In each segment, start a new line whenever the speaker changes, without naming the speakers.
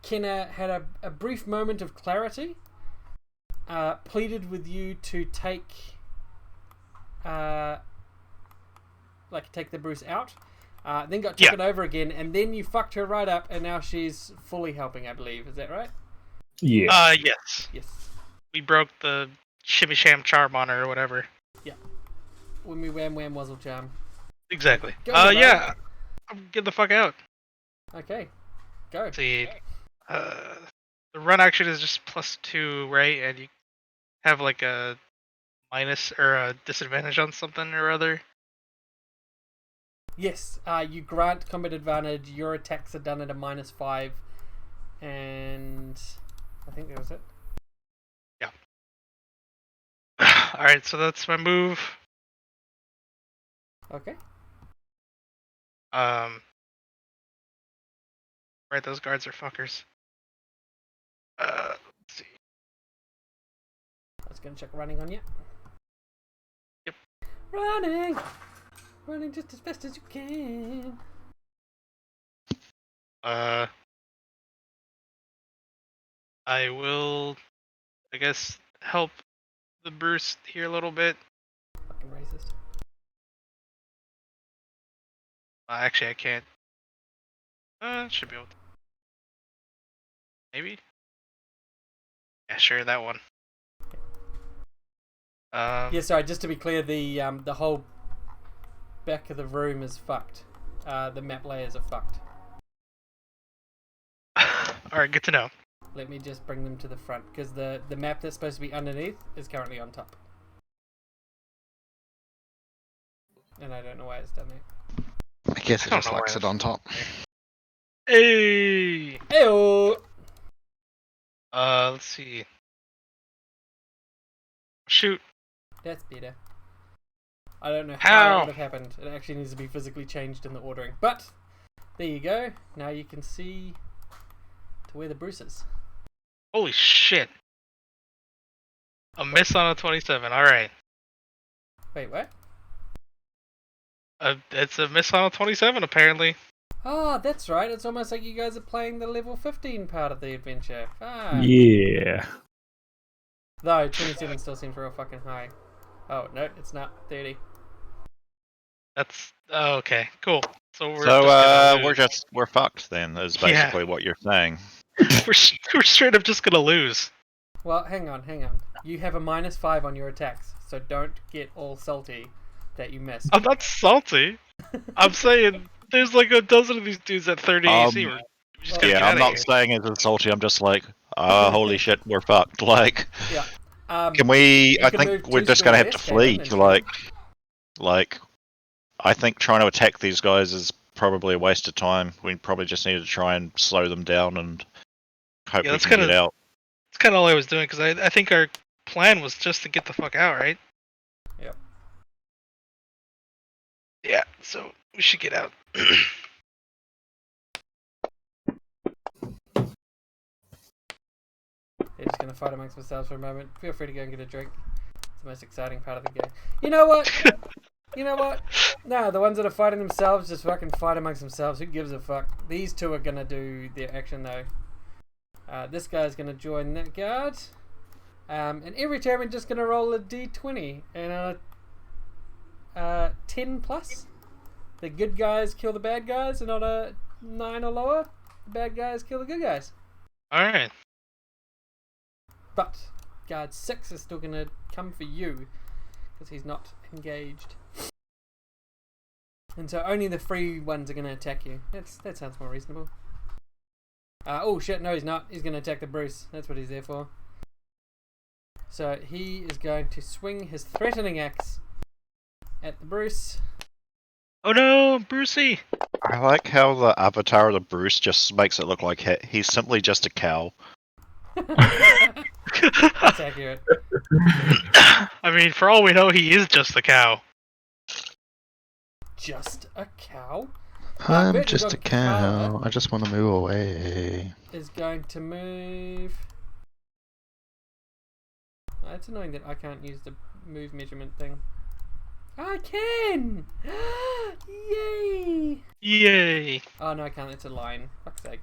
Kenna had a brief moment of clarity, pleaded with you to take the Bruce out, then got taken over again, and then you fucked her right up, and now she's fully helping, I believe. Is that right?
Yeah.
Yes.
Yes.
We broke the shimmy sham charm on her or whatever.
Yeah. Wimmy wham wham wuzzle charm.
Exactly.
Go,
Get the fuck out.
Okay. Go.
Let's see. The run action is just +2, right? And you have like a minus or a disadvantage on something or other.
Yes. You grant combat advantage. Your attacks are done at a -5, and I think that was it.
Yeah. All right. So that's my move.
Okay.
Right. Those guards are fuckers. Let's see.
I was gonna check running on you.
Yep.
Running just as fast as you can.
I will, I guess, help the Bruce here a little bit.
Fucking racist.
Actually, I can't. Should be able to. Maybe? Yeah, sure, that one.
Yeah, sorry, just to be clear, the whole back of the room is fucked. The map layers are fucked.
Alright, good to know.
Let me just bring them to the front, because the map that's supposed to be underneath is currently on top. And I don't know why it's done that.
I guess it just likes it on top.
Hey!
Heyo!
Let's see. Shoot.
That's better. I don't know
How?
it would have happened. It actually needs to be physically changed in the ordering. But, there you go. Now you can see to where the Bruce is.
Holy shit. A miss on a 27, alright.
Wait, what?
It's a miss on a 27, apparently.
Oh, that's right. It's almost like you guys are playing the level 15 part of the adventure. Ah.
Yeah.
Though, 27 still seems real fucking high. Oh, no, it's not. 30.
That's... Oh, okay, cool. So
we're fucked then, is basically what you're saying.
we're straight up just gonna lose.
Well, hang on. You have a -5 on your attacks, so don't get all salty that you missed.
I'm not salty. I'm saying there's like a dozen of these dudes at 30 AC. We're just
Yeah, I'm not saying it's salty. I'm just like, holy shit, we're fucked. Like,
yeah.
Can we?
You
I
can
think
move
we're
two
just gonna have to
squares,
flee.
Caleb,
Like, I think trying to attack these guys is probably a waste of time. We probably just need to try and slow them down and hope we can get out.
That's kind of all I was doing, because I think our plan was just to get the fuck out, right?
Yep.
Yeah, so we should get out.
They're just gonna fight amongst themselves for a moment. Feel free to go and get a drink. It's the most exciting part of the game. You know what? No, the ones that are fighting themselves just fucking fight amongst themselves. Who gives a fuck? These two are gonna do their action though. This guy's gonna join that guard. And every time we're just gonna roll a d20 and 10 plus. The good guys kill the bad guys, and on a 9 or lower, the bad guys kill the good guys.
Alright.
But guard 6 is still gonna come for you because he's not engaged. And so only the free ones are gonna attack you. That sounds more reasonable. Oh shit, no he's not. He's gonna attack the Bruce. That's what he's there for. So he is going to swing his threatening axe at the Bruce.
Oh no, Brucey!
I like how the avatar of the Bruce just makes it look like he's simply just a cow.
That's accurate.
I mean, for all we know, he is just a cow.
Just a cow?
I'm just a cow. I just want to move away.
Is going to move. It's annoying that I can't use the move measurement thing. I can! Yay!
Yay!
Oh no, I can't. It's a line. Fuck's sake.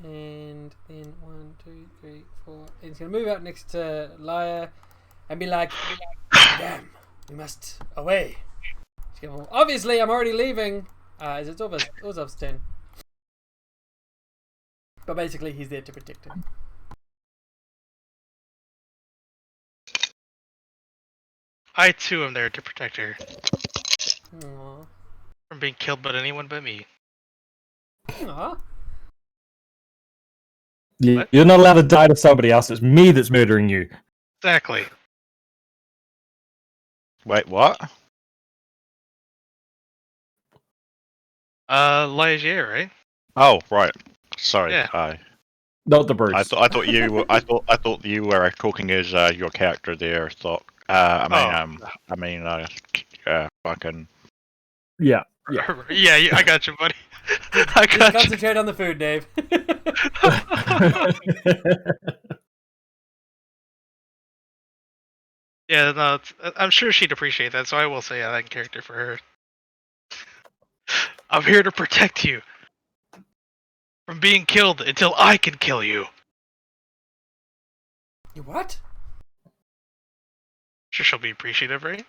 And then 1, 2, 3, 4. And he's going to move out next to Lyra and be like, damn, we must away. Obviously, I'm already leaving. It's Orzhov's turn. But basically, he's there to protect him.
I too am there to protect her
Aww.
from being killed by anyone but me.
Aww.
What?
You're not allowed to die to somebody else. It's me that's murdering you.
Exactly.
Wait, what?
Ligier, right?
Oh, right. Sorry.
Yeah.
Not the Bruce.
I thought you were. I thought you were talking as your character there. Fucking.
Yeah.
Yeah, I got you, buddy. I
Just
got you.
concentrate on the food, Dave.
Yeah, no, I'm sure she'd appreciate that, so I will say that in character for her. I'm here to protect you from being killed until I can kill you.
You what?
Sure, she'll be appreciative, right?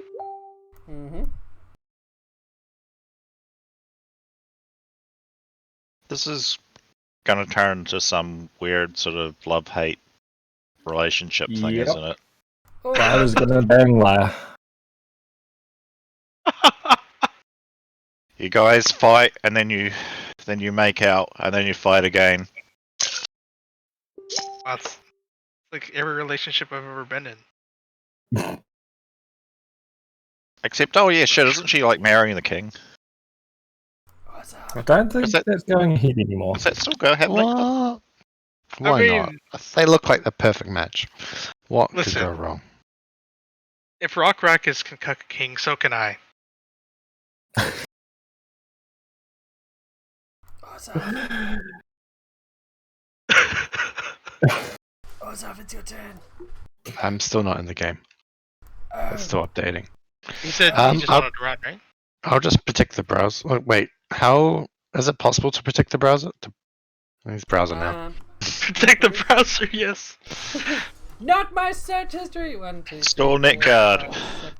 Mm-hmm.
This is gonna turn into some weird sort of love-hate relationship thing,
Yep.
isn't it?
I was gonna bang Lyra.
You guys fight, and then you make out, and then you fight again.
That's like every relationship I've ever been in.
Except, oh yeah, shit, isn't she like marrying the king?
What's up?
I don't think
Is that-
that's going ahead anymore.
Does that still go happening?
What? Why
mean-
not? They look like the perfect match. What
Listen.
could go wrong?
If Rock Rackets can cuck a king, so can I.
What's up? What's up? It's your turn.
I'm still not in the game. It's still updating.
You said you just
I'll-
wanted to run, right?
I'll just protect the browser. Oh, wait, how is it possible to protect the browser? He's browser now.
Protect the browser, yes.
Not my search history. 1, 2, 3,
Store
4,
net guard.
5, 6.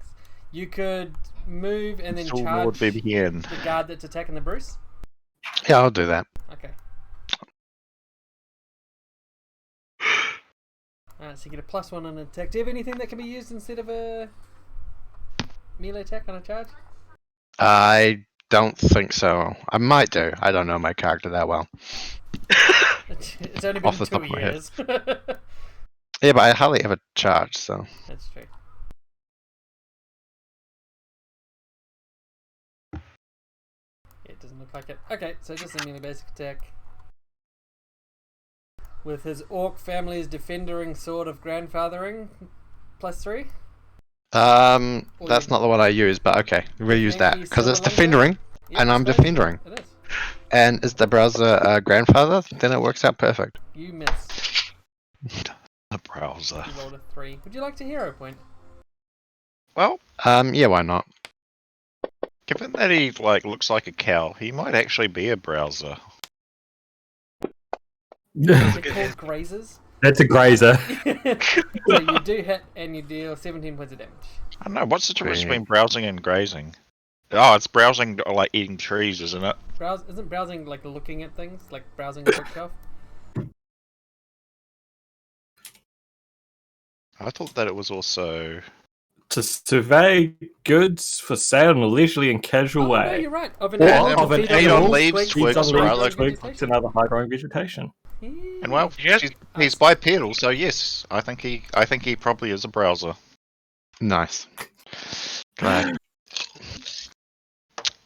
You could move and then
Still
charge
Lord
the
VPN.
guard that's attacking the Bruce.
Yeah, I'll do that.
Okay. Alright, so you get a +1 on attack. Do you have anything that can be used instead of a melee attack on a charge?
I don't think so. I might do. I don't know my character that well.
It's only been
Off the top
2
of my head.
years.
Yeah, but I hardly ever charge, so.
That's true. Yeah, it doesn't look like it. Okay, so just a melee basic attack. With his orc family's defendering sword of grandfathering, +3.
That's not the one I use, but okay, we'll use that because it's defendering,
Yeah,
and
I
I'm
suppose
defendering.
It is.
And is the browser grandfather? Then it works out perfect.
You miss.
The browser.
You rolled a 3. Would you like to hero point?
Well,
Yeah, why not?
given that he looks like a cow, he might actually be a browser.
They're called grazers.
That's a grazer.
So you do hit and you deal 17 points of damage.
I don't know, what's the difference
Sweet.
between browsing and grazing? Oh, it's browsing like eating trees, isn't it?
Isn't browsing like looking at things, like browsing a bookshelf?
I thought that it was also...
To survey goods for sale in a leisurely and casual
Oh, no,
way.
you're right. Of an
Or
animal
of
to
an
feed
animal
on
leaves,
twigs,
works
Feeds on
for
leaves,
other
twigs,
vegetation.
and other high-growing vegetation.
And well,
You guys-
he's bipedal, so yes, I think he probably is a browser.
Nice. Glad.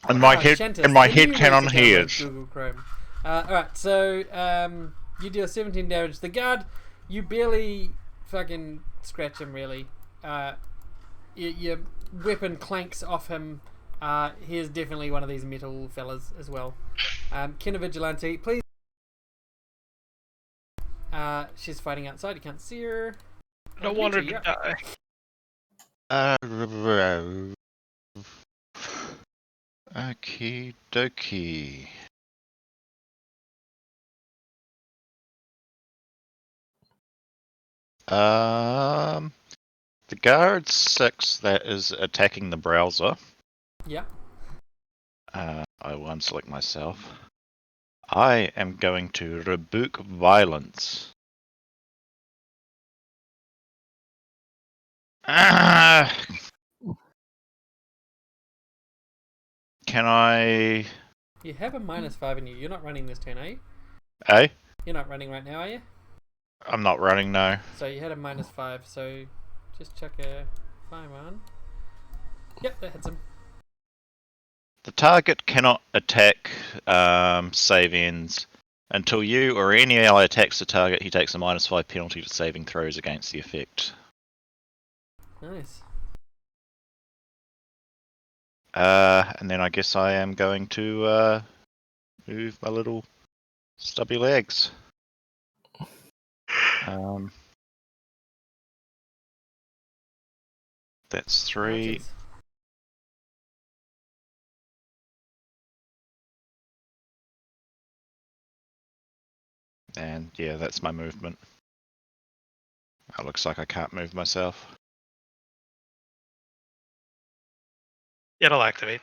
And my
Ah,
head,
Shantis,
and my
the
head
new
canon
ways to download
hears.
Google Chrome. Alright, so you deal 17 damage. The guard, you barely fucking scratch him, really. Your weapon clanks off him. He is definitely one of these metal fellas as well. Kenna Vigilante, please. She's fighting outside. You can't see her.
I don't want her to die.
Okie dokie. Um, the guard 6 that is attacking the browser.
Yeah.
I will unselect myself. I am going to rebuke violence. Ah, can I?
You have a -5 in you. You're not running this turn, are you?
Eh?
You're not running right now, are you?
I'm not running now.
So you had a -5, so just chuck a 5 on. Yep, that hits him.
The target cannot attack save ends until you or any ally attacks the target. He takes a -5 penalty to saving throws against the effect.
Nice.
And then I guess I am going to move my little stubby legs. That's 3.
Ouchies.
And yeah, that's my movement. It looks like I can't move myself.
It'll activate.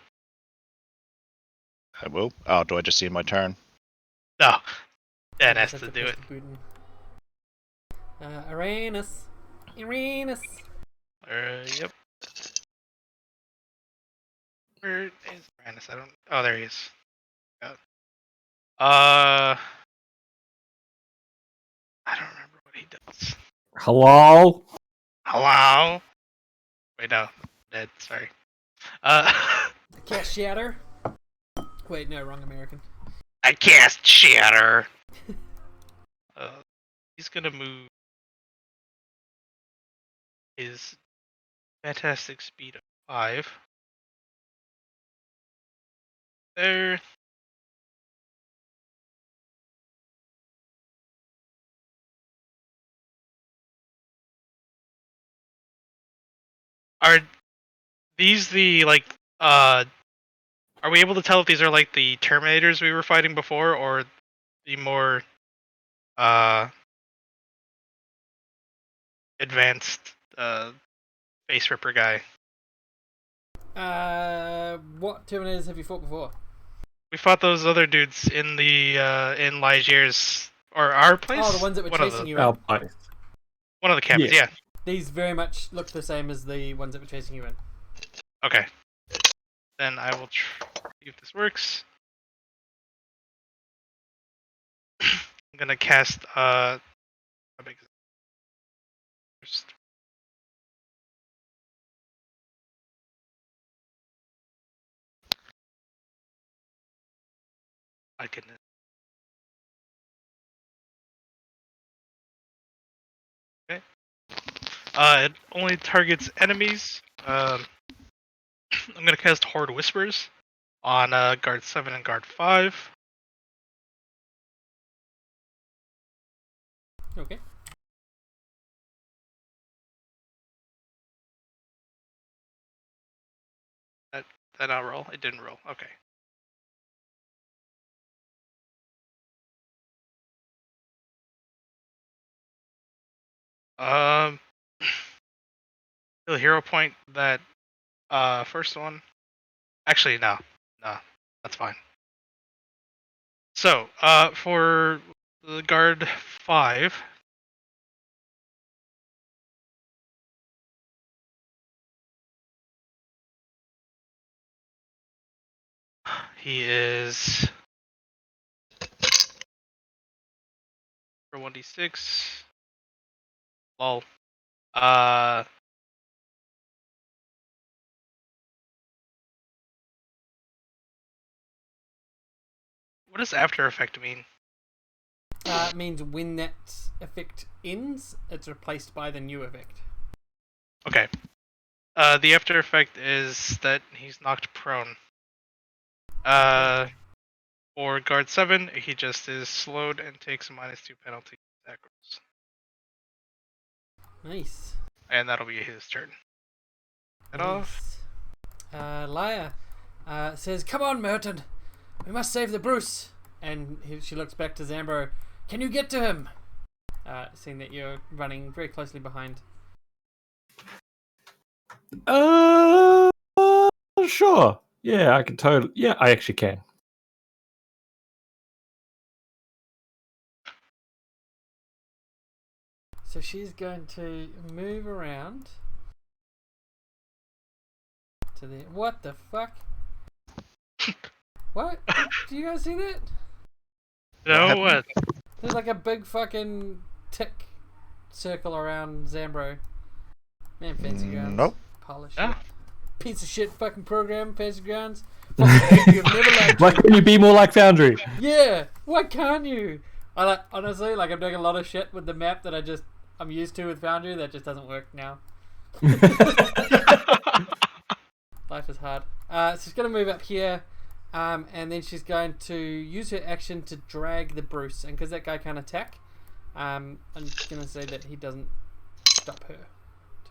I will. Oh, do I just see my turn?
No. Dan
You
has
just
to
have
do
push
it.
the button. Uranus. Uranus.
Yep. Where is Brandis? I don't. Oh, there he is. I don't remember what he does.
Hello?
Hello. Wait, no. Dead. Sorry.
Cast Shatter. Wait, no, wrong American.
I cast Shatter. He's gonna move his fantastic speed of 5. There. Are these the are we able to tell if these are like the Terminators we were fighting before, or the more advanced face ripper guy?
What Terminators have you fought before?
We fought those other dudes in the in Ligier's or our place.
Oh, the ones that were
one of
chasing
the,
you in.
Our place.
One of the cabins,
Yeah.
yeah.
These very much look the same as the ones that were chasing you in.
Okay. Then I will see if this works. I'm gonna cast how big is it? First. My goodness. Okay. It only targets enemies. I'm gonna cast Horde Whispers on guard 7 and guard 5.
Okay.
That not roll? It didn't roll. Okay. The hero point that first one. Actually, no, that's fine. So, for the guard 5, he is for 1d6. Lol. What does after effect mean?
It means when that effect ends, it's replaced by the new effect.
Okay. The after effect is that he's knocked prone. For guard 7, he just is slowed and takes a -2 penalty to attack rolls.
Nice.
And that'll be his turn. Head off.
Lyra says, "Come on, Merton. We must save the Bruce." And she looks back to Zambro. "Can you get to him?" seeing that you're running very closely behind.
Sure. Yeah, I can totally. Yeah, I actually can.
So she's going to move around to the. What the fuck? What? Do you guys see that?
No, what?
There's like a big fucking tick circle around Zambro. Man, Fancy Grounds.
Nope.
Pile of shit.
Ah.
Piece of shit fucking program, Fancy Grounds. Fucking you've never liked
Why can you be more like Foundry?
Yeah, why can't you? I like honestly, like I'm doing a lot of shit with the map that I'm used to with Foundry that just doesn't work now. Life is hard. So she's gonna move up here, and then she's going to use her action to drag the Bruce, and because that guy can't attack, I'm gonna say that he doesn't stop her.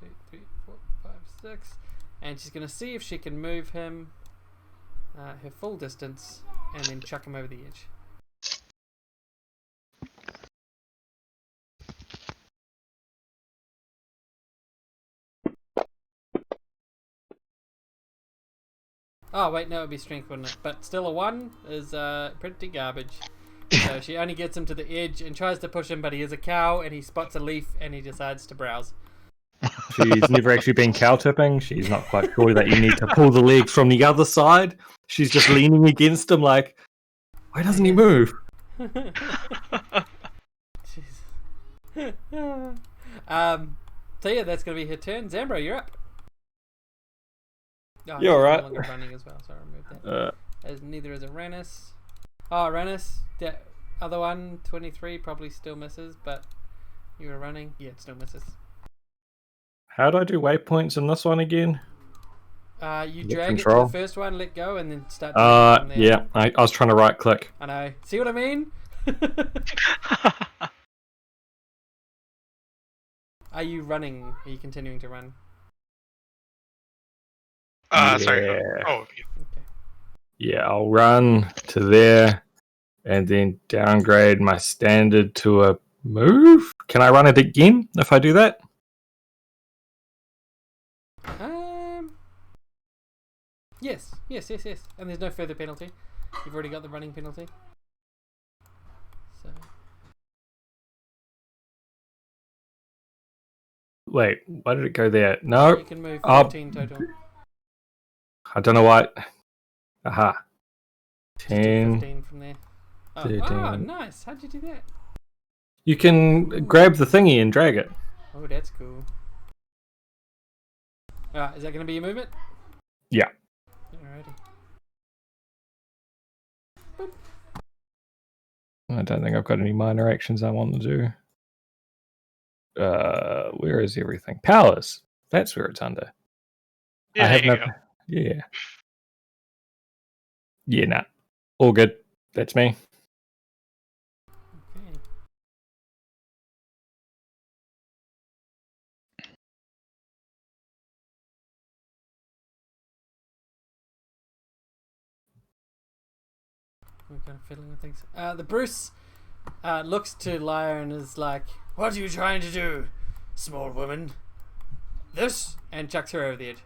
2, 3, 4, 5, 6, and she's gonna see if she can move him her full distance, and then chuck him over the edge. Oh wait, no, it'd be strength, wouldn't it? But still, a 1 is pretty garbage. So she only gets him to the edge and tries to push him, but he is a cow, and he spots a leaf, and he decides to browse.
She's never actually been cow tipping. She's not quite sure that you need to pull the legs from the other side. She's just leaning against him like, why doesn't he move?
Jeez. So yeah, that's going to be her turn. Zambro, you're up. Oh,
You're
she's
right.
no longer running as well, so I removed that.
Uh,
Neither is Aranus. Oh, Aranus, that other one, 23, probably still misses, but you were running. Yeah, it still misses.
how do I do waypoints in this one again?
You
Hit
drag
control.
it to the first one, let go, and then start doing from there.
Yeah, I was trying to right click.
I know. See what I mean? Are you running? Are you continuing to run?
Sorry.
Yeah.
Oh,
Okay.
Yeah, I'll run to there and then downgrade my standard to a move. Can I run it again if I do that?
Yes. And there's no further penalty. You've already got the running penalty. So
Wait, why did it go there? No,
you can move
Oh.
14 total.
I don't know what. Aha.
Just do
10.
15 from there. Oh,
13.
Nice. How'd you do that?
You can grab the thingy and drag it.
Oh, that's cool. Alright, is that going to be your movement?
Yeah.
Alrighty.
I don't think I've got any minor actions I want to do. Where is everything? Powers. That's where it's under.
yeah,
I have
there you
no.
go.
Yeah. Yeah, nah. All good. That's me.
Okay. We're kind of fiddling with things. The Bruce looks to Lyra and is like, "What are you trying to do, small woman?" This, and chucks her over the edge.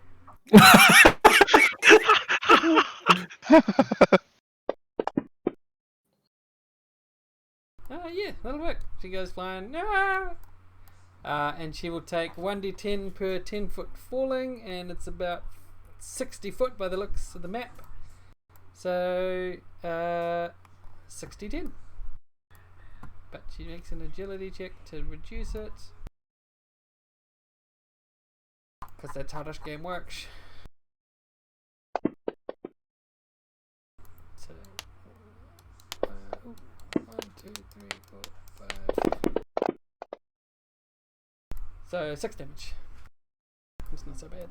Yeah, that'll work. She goes flying. No! And she will take 1d10 per 10 foot falling, and it's about 60 foot by the looks of the map. So, 60-10. But she makes an agility check to reduce it. Because that's how this game works. So, 1, 2, 3, 4, 5. So 6 damage. It's not so bad.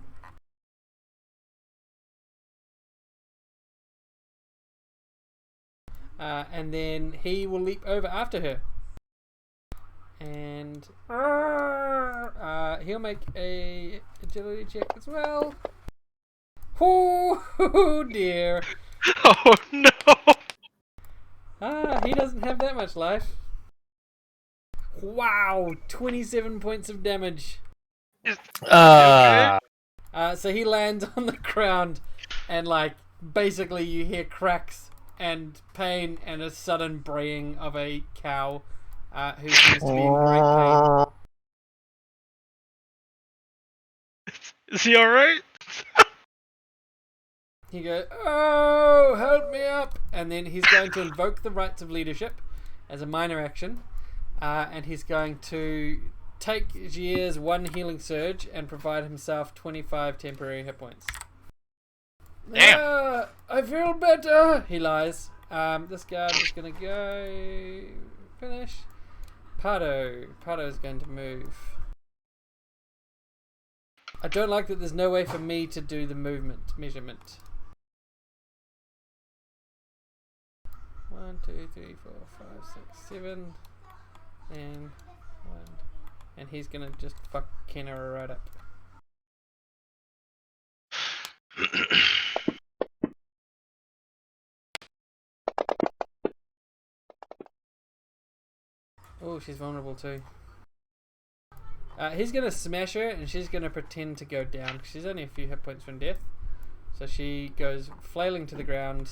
And then he will leap over after her. And he'll make a agility check as well. Oh dear.
Oh no!
He doesn't have that much life. Wow, 27 points of damage.
Ah,
So he lands on the ground, and like basically you hear cracks and pain and a sudden braying of a cow who seems to be in great pain.
Is he alright?
He goes, "Oh, help me up!" And then he's going to invoke the rights of leadership as a minor action, and he's going to take Jier's 1 healing surge and provide himself 25 temporary hit points.
Damn.
I feel better. He lies. This guard is going to go finish. Pardo is going to move. I don't like that there's no way for me to do the measurement. 1, 2, 3, 4, 5, 6, 7, and 1. And he's gonna just fuck Kenna right up. Oh, she's vulnerable too. He's gonna smash her, and she's gonna pretend to go down because she's only a few hit points from death. So she goes flailing to the ground,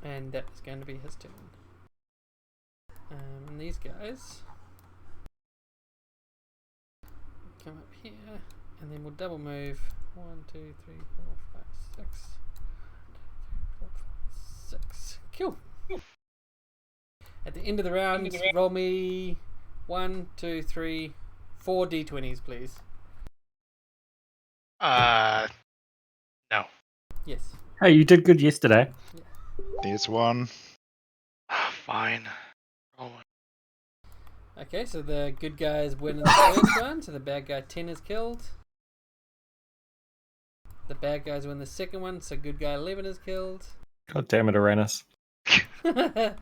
and that is going to be his turn. And these guys come up here, and then we'll double move. 1, 2, 3, 4, 5, 6. 1, 2, 3, 4, 5, 6. Cool. At the end of the round, roll me 1, 2, 3, 4 d20s, please.
No.
Yes.
hey, you did good yesterday.
There's one.
Fine. Oh.
Okay, so the good guys win in the first one, so the bad guy 10 is killed. The bad guys win the second one, so good guy 11 is killed.
God damn it, Uranus.
Good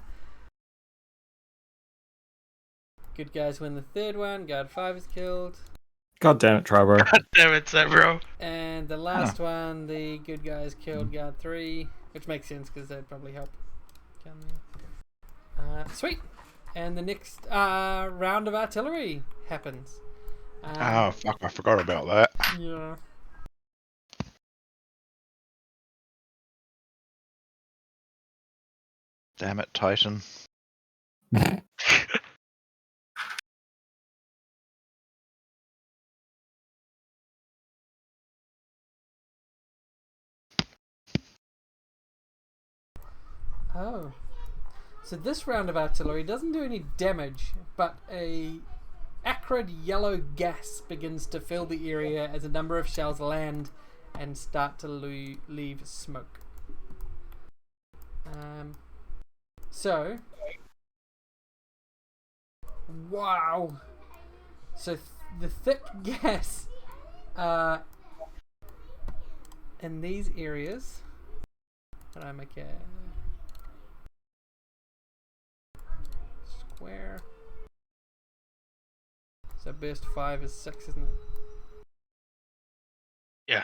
guys win the third one, guard 5 is killed.
God damn it, Tribro.
God damn it, Zebro.
And the last one, the good guys killed guard 3, which makes sense because that'd probably help. Down there. Sweet! And the next round of artillery happens.
Oh, fuck, I forgot about that.
Yeah.
Damn it, Titan.
Oh. So this round of artillery doesn't do any damage, but a acrid yellow gas begins to fill the area as a number of shells land and start to leave smoke. So, wow. So the thick gas in these areas. How do I make a square? So burst 5 is 6, isn't it?
Yeah.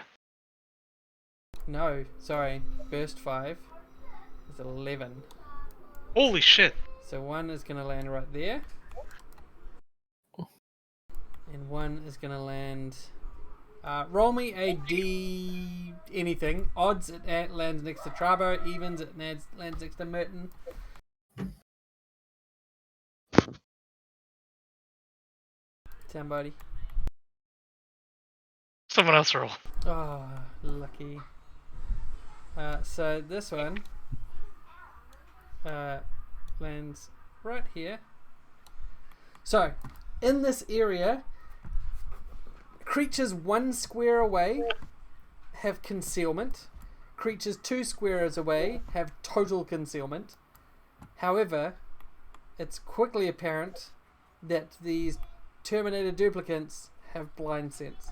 No, sorry. Burst 5 is 11.
Holy shit.
So 1 is going to land right there. And 1 is going to land... roll me a D anything. Odds it lands next to Trabo. Evens it lands next to Merton. Somebody.
Someone else roll.
Oh, lucky. So this one lands right here. So, in this area, creatures 1 square away have concealment. Creatures 2 squares away have total concealment. However, it's quickly apparent that these Terminator duplicates have blind sense.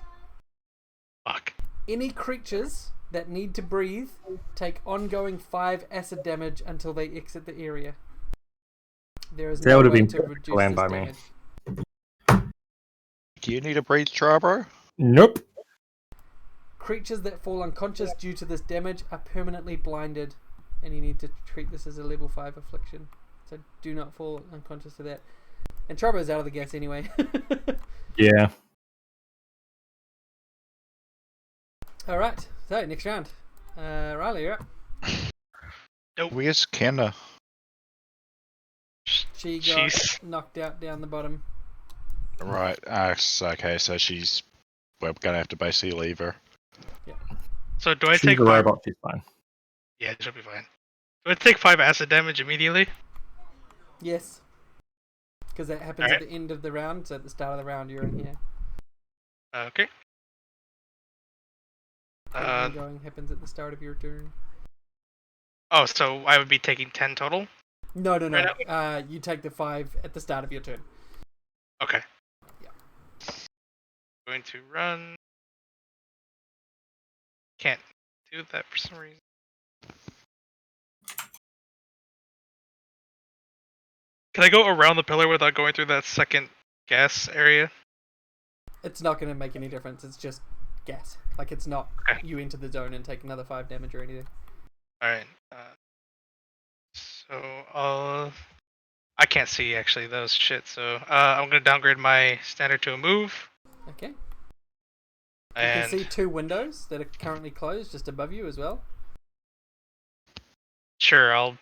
Fuck.
Any creatures that need to breathe take ongoing 5 acid damage until they exit the area. There is
That
no
would have
way
been
to reduce
planned
this
by me.
damage.
Do you need a breathe, Tribro?
Nope.
Creatures that fall unconscious due to this damage are permanently blinded, and you need to treat this as a level 5 affliction. So do not fall unconscious to that. And Trobo's out of the gas anyway.
Yeah.
Alright, so next round. Riley, you're up.
Where's Kenna?
She got
She's
knocked out down the bottom.
Right. Okay, so we're gonna have to basically leave her.
so do I
She's
take
a
5?
robot. She's fine.
Yeah, she'll be fine. Do I take 5 acid damage immediately?
Yes. Because that happens
Alright.
at the end of the round, so at the start of the round you're in here.
Okay.
Going happens at the start of your turn.
Oh, so I would be taking 10 total?
No.
Right
You take the 5 at the start of your turn.
Okay.
Yeah.
Going to run. Can't do that for some reason. Can I go around the pillar without going through that second gas area?
It's not going to make any difference. It's just gas. Like, it's not
Okay.
you into the zone and take another 5 damage or anything.
Alright. So, I can't see actually those shit, so I'm gonna downgrade my standard to a move.
Okay. You
And
can see 2 windows that are currently closed just above you as well.
sure, I'll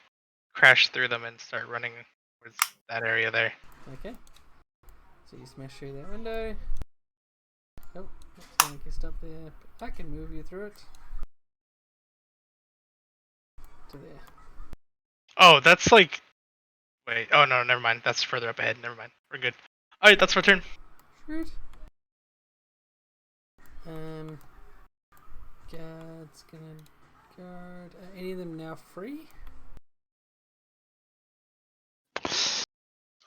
crash through them and start running towards that area there.
Okay. So you smash through that window. Oh, that's going to get up there. But I can move you through it. To there.
Oh, that's like. Wait. Oh no, never mind. That's further up ahead. Never mind. We're good. All right, that's my turn.
Shoot. Guard's gonna guard. Are any of them now free?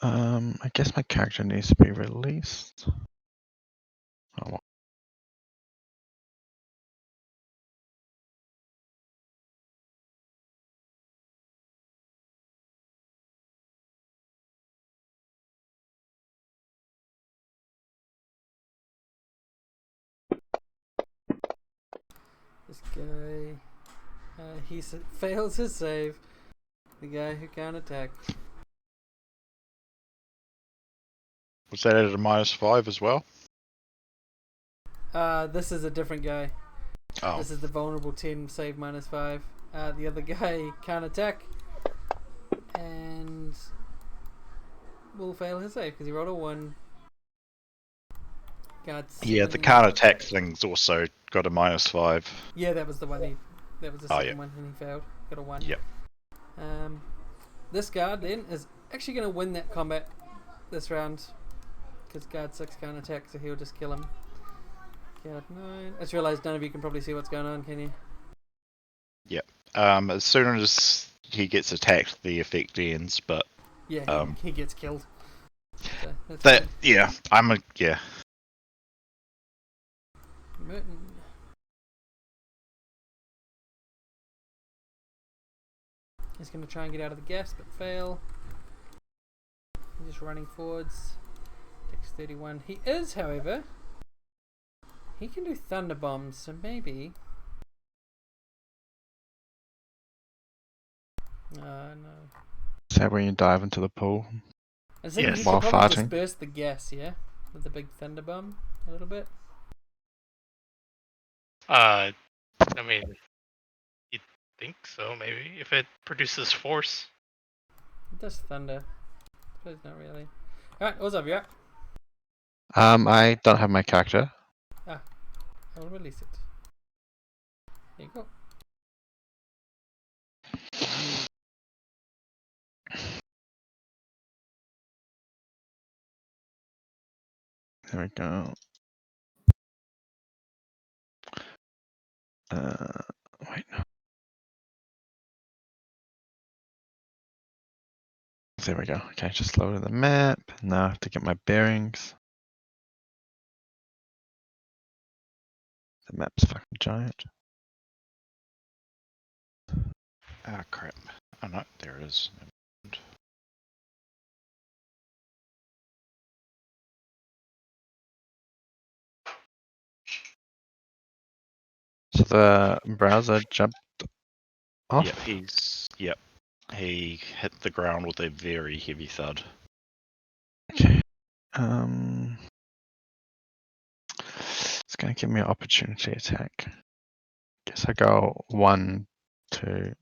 I guess my character needs to be released. Oh, well.
This guy, he fails his save. The guy who can't attack.
Was that at a -5 as well?
This is a different guy.
Oh.
This is the vulnerable 10 save -5. The other guy can't attack and will fail his save because he rolled a 1. Guard's
Yeah, the
seven.
can't attack thing's also got a -5.
Yeah, that was the one. That was the
Oh,
second
yeah.
one, and he failed. Got a 1.
Yep.
This guard then is actually going to win that combat this round because guard 6 can't attack, so he'll just kill him. Guard 9. I just realised none of you can probably see what's going on, can you?
As soon as he gets attacked, the effect ends. But
Yeah, he gets killed. So that's
that,
fine.
yeah, yeah.
Merton. He's going to try and get out of the gas, but fail. He's just running forwards. Takes 31. He is, however, he can do thunder bombs, so maybe. No.
Is that when you dive into the pool?
I was thinking
Yes.
he
While
could probably
farting?
disperse the gas, yeah? With the big thunder bomb, a little bit.
I mean, you'd think so, maybe if it produces force.
It does thunder. But not really. Alright, what's up, yeah?
I don't have my character.
I'll release it. There you go.
There we go. Wait, no. There we go. Okay, just loaded the map. Now I have to get my bearings. The map's fucking giant.
Ah, crap. Oh no, there it is.
So the browser jumped off.
Yep, he hit the ground with a very heavy thud.
Okay. It's going to give me an opportunity attack. Guess I go 1, 2.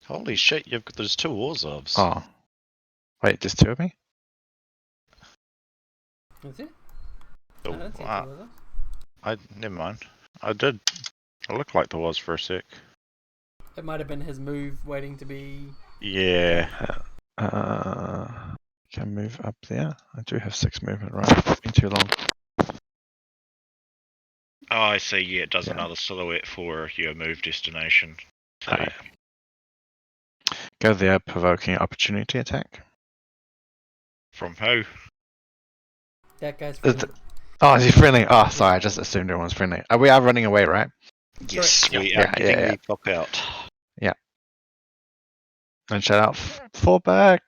Holy shit! There's 2 Orzovs.
Oh, wait, there's 2 of me.
Is it?
Oh,
I don't see
wow.
two of those.
Never mind. I did. It looked like there was for a sec.
It might have been his move waiting to be.
Yeah.
Can move up there. I do have 6 movement, right? It's been too long.
Oh, I see. Yeah, it does
Yeah.
another silhouette for your move destination. So,
Alright. Go there, provoking opportunity attack.
from who?
That guy's
Is
friendly.
Oh, is he friendly? Oh, sorry, I just assumed everyone's friendly. We are running away, right?
Yes,
Correct.
we
Yeah,
are getting
yeah.
the fuck out.
And shout out, fall back.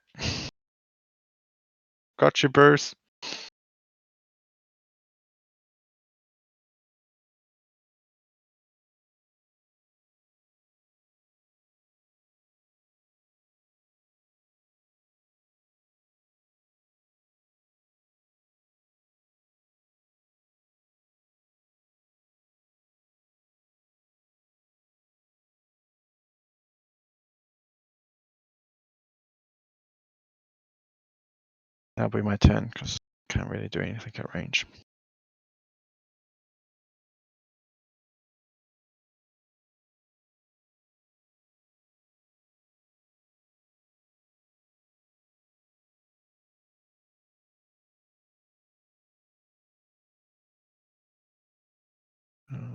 Got you, Bruce. That'll be my turn, because I can't really do anything at range. Uh,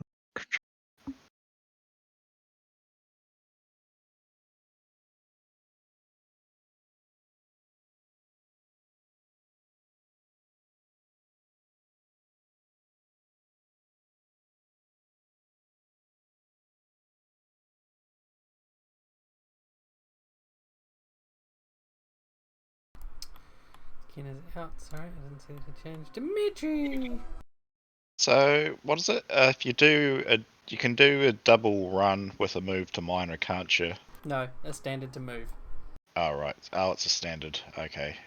Keena's out. Sorry, I didn't see the change. Dimitri!
So, what is it? You can do a double run with a move to minor, can't you?
No, a standard to move.
Oh, right. Oh, it's a standard. Okay.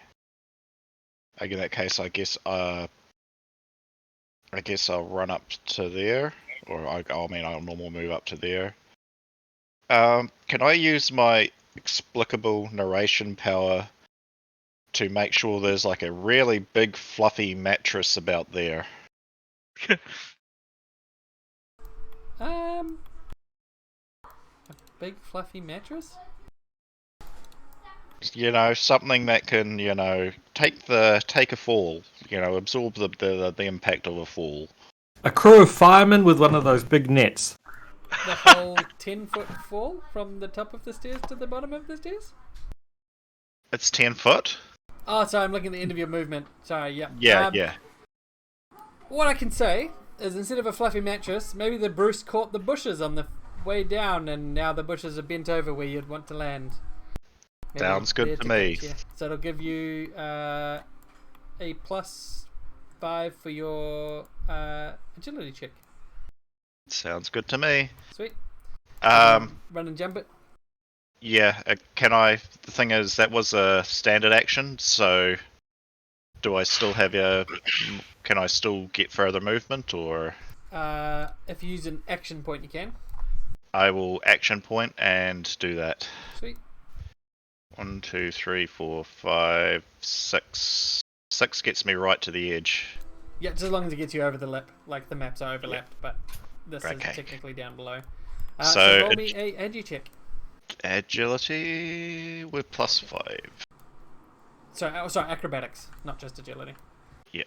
In that case, I guess I'll run up to there, or I'll normal move up to there. Can I use my explicable narration power to make sure there's like a really big fluffy mattress about there?
A big fluffy mattress?
Something that can, take a fall, absorb the impact of a fall.
A crew of firemen with one of those big nets.
The whole 10-foot fall from the top of the stairs to the bottom of the stairs?
It's 10 foot?
Oh, sorry, I'm looking at the end of your movement. Sorry, yeah.
Yeah.
What I can say is instead of a fluffy mattress, maybe the Bruce caught the bushes on the way down and now the bushes are bent over where you'd want to land. Maybe
Sounds
they're
good to
there
me.
catch you. So it'll give you a +5 for your agility check.
Sounds good to me.
Sweet.
Um,
Run and jump it.
yeah, the thing is, that was a standard action, so do I still can I still get further movement, or?
If you use an action point, you can.
I will action point and do that.
Sweet.
1, 2, 3, 4, 5, 6. 6 gets me right to the edge.
Yeah, just as long as it gets you over the lip. Like the maps are overlapped, but this
Okay.
is technically down below.
So
So roll me a agi check.
Agility with +5.
Sorry, acrobatics, not just agility.
Yeah.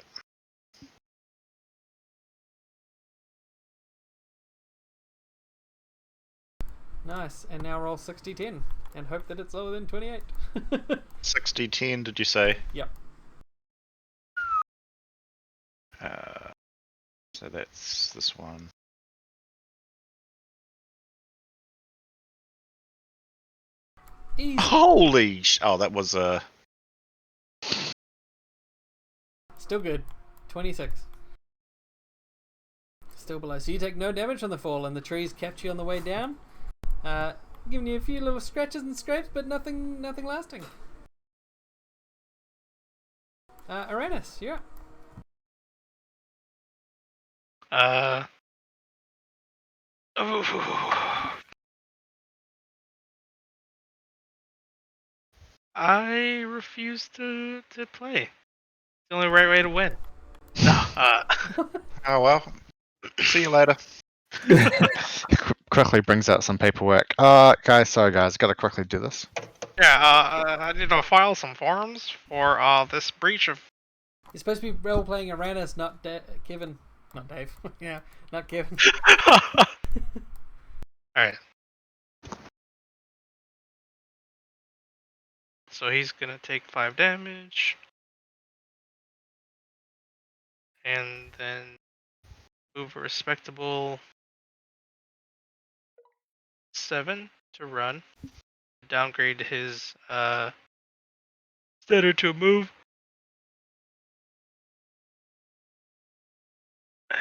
Nice, and now roll 60-10 and hope that it's lower than 28.
60-10, did you say?
Yep.
So that's this one.
Easy.
Holy oh, that was
Still good. 26. Still below. So you take no damage from the fall, and the trees catch you on the way down, giving you a few little scratches and scrapes, but nothing lasting. Uranus, you're up.
I refuse to play. It's the only right way to win. No.
Oh well. See you later.
Quickly brings out some paperwork. Guys, sorry guys, gotta quickly do this.
Yeah. I need to file some forms for this breach of.
You're supposed to be role playing Uranus, not Kevin. Not Dave. Yeah, not Kevin.
All right. So he's gonna take 5 damage, and then move a respectable 7 to run. Downgrade his standard to a move.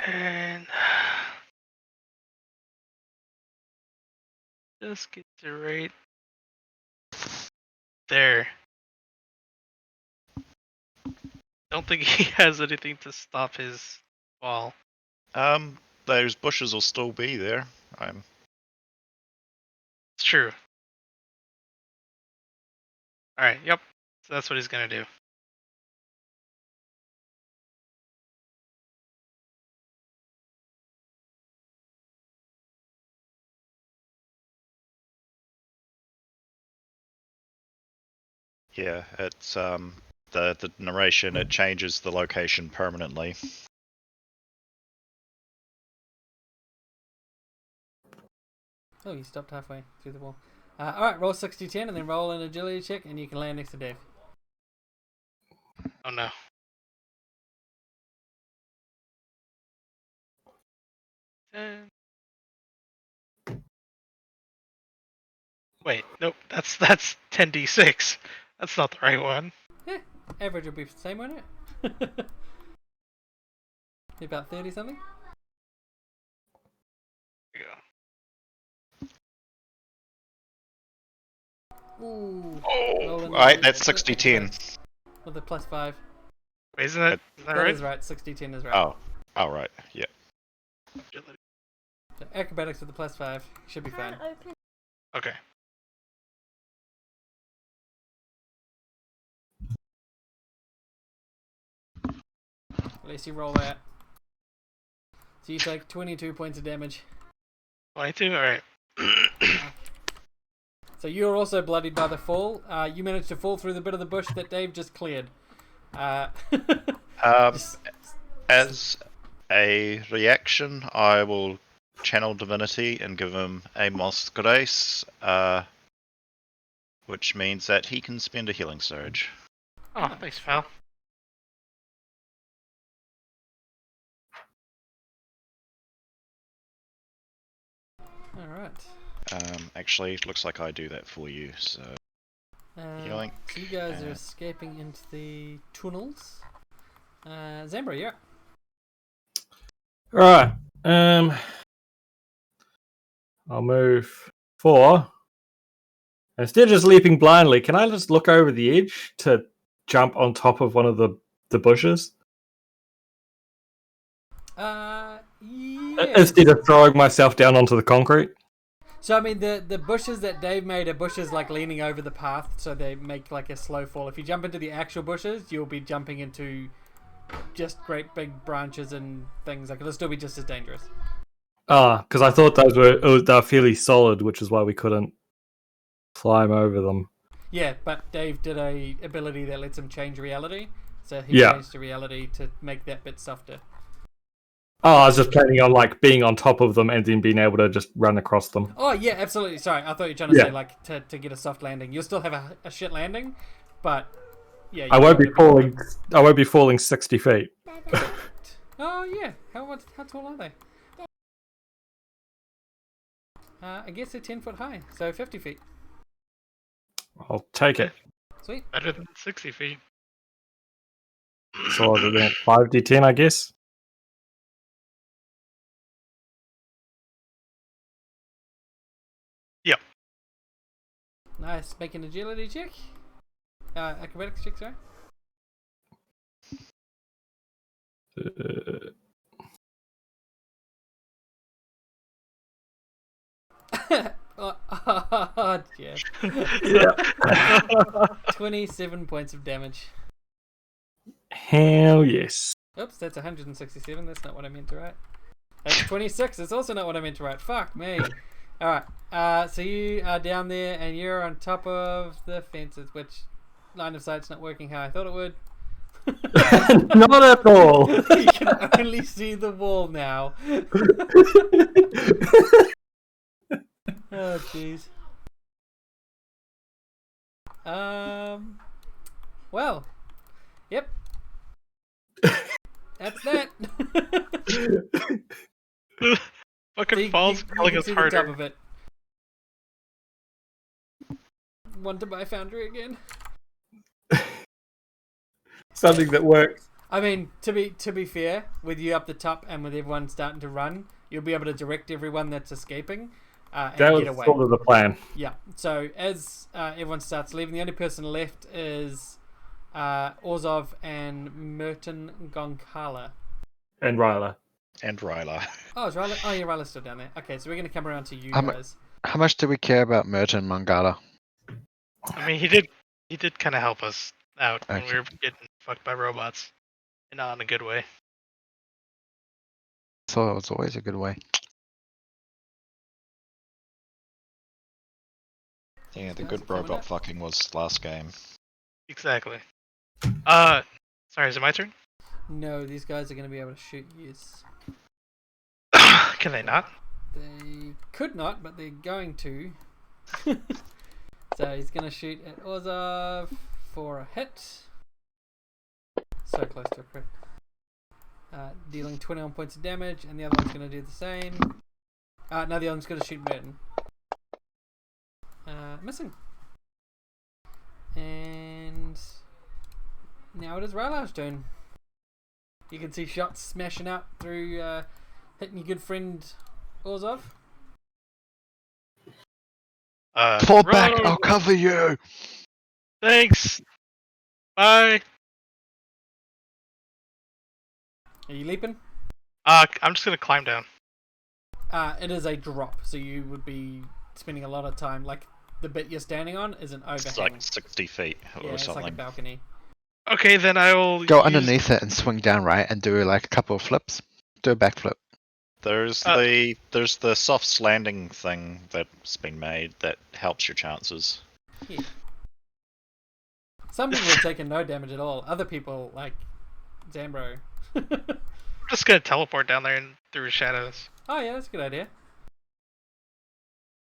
And just get to right there. Don't think he has anything to stop his fall.
Those bushes will still be there.
It's true. Alright, yep. So that's what he's gonna do.
Yeah, it's the narration, it changes the location permanently.
Oh, you stopped halfway through the wall. Alright, roll 60-10 and then roll an agility check and you can land next to Dave.
Oh no. And... Wait, nope. That's 10d6. That's not the right one.
Yeah, average will be the same, won't it? Be about 30 something?
There you go.
Ooh.
Oh, right, that's 60-10.
With a +5.
Wait, isn't that
That
right?
is right, 60-10 is right.
Oh, right, yeah.
So acrobatics with the +5 should be fine.
Okay.
At least you roll that. So you take 22 points of damage.
22? Alright.
So you're also bloodied by the fall. You managed to fall through the bit of the bush that Dave just cleared.
As a reaction, I will channel divinity and give him Amos Grace, which means that he can spend a healing surge.
Oh, thanks, pal.
Alright.
Actually, it looks like I do that for you, so... Yoink.
So you guys are escaping into the tunnels. Zambra, yeah.
Right. I'll move 4. Instead of just leaping blindly, can I just look over the edge to jump on top of one of the bushes?
Yeah.
Instead of throwing myself down onto the concrete?
So I mean, the bushes that Dave made are bushes like leaning over the path, so they make like a slow fall. If you jump into the actual bushes, you'll be jumping into just great big branches and things. Like it'll still be just as dangerous.
Because I thought they were fairly solid, which is why we couldn't climb over them.
Yeah, but Dave did a ability that lets him change reality, so he changed the reality to make that bit softer.
Oh, I was just planning on like being on top of them and then being able to just run across them.
Oh yeah, absolutely. Sorry, I thought you were trying to say like to get a soft landing. You'll still have a shit landing, but yeah.
I won't be falling. I won't be falling 60 feet.
Oh yeah, how tall are they? I guess they're 10 foot high, so 50 feet.
I'll take it.
Sweet.
Better than 60 feet.
So I'll do 5d10, I guess.
Yep.
Nice. Make an agility check. Acrobatics check, sorry. Oh, Jeff.
Yeah.
27 points of damage.
Hell yes.
Oops, that's 167. That's not what I meant to write. That's 26. That's also not what I meant to write. Fuck me. Alright. So you are down there and you're on top of the fences, which line of sight's not working how I thought it would.
Not at all.
You can only see the wall now. Oh, jeez. Well. Yep. That's that.
Fucking falls calling us
see the top
harder.
of it. Want to buy Foundry again?
Something that works.
I mean, to be fair, with you up the top and with everyone starting to run, you'll be able to direct everyone that's escaping and
That was
get away.
sort of the plan.
Yeah. So as everyone starts leaving, the only person left is Orzov and Merton Gonkala.
And Ryla.
And Ryla.
Oh, is Ryla? Oh, yeah, Ryla's still down there. Okay, so we're going to come around to you
I'm-
guys.
How much do we care about Merton Mangala?
I mean, he did kind of help us out when
Okay.
we were getting fucked by robots, and not in a good way.
So it was always a good way.
Yeah, the
Guys
good
are coming
robot
up.
fucking was last game.
Exactly. Sorry, is it my turn?
No, these guys are going to be able to shoot you.
Can they not?
They could not, but they're going to. So he's going to shoot at Orzov for a hit. So close to a crit. Dealing 21 points of damage, and the other one's going to do the same. No, the other one's going to shoot Merton. Missing. And now it is Rylar's turn. You can see shots smashing out through, hitting your good friend Orzov.
Fall back!
Rogue!
I'll cover you!
Thanks. Bye.
Are you leaping?
I'm just gonna climb down.
It is a drop, so you would be spending a lot of time. Like the bit you're standing on is an overhang.
It's like 60 feet
yeah,
or
it's like a
something.
balcony.
Okay, then I will
Go
use-
underneath it and swing down, right? And do like a couple of flips. Do a backflip.
There's the soft landing thing that's been made that helps your chances.
Yeah. Some people have taken no damage at all. Other people, like Zambro.
I'm just gonna teleport down there and through shadows,
Oh yeah, that's a good idea.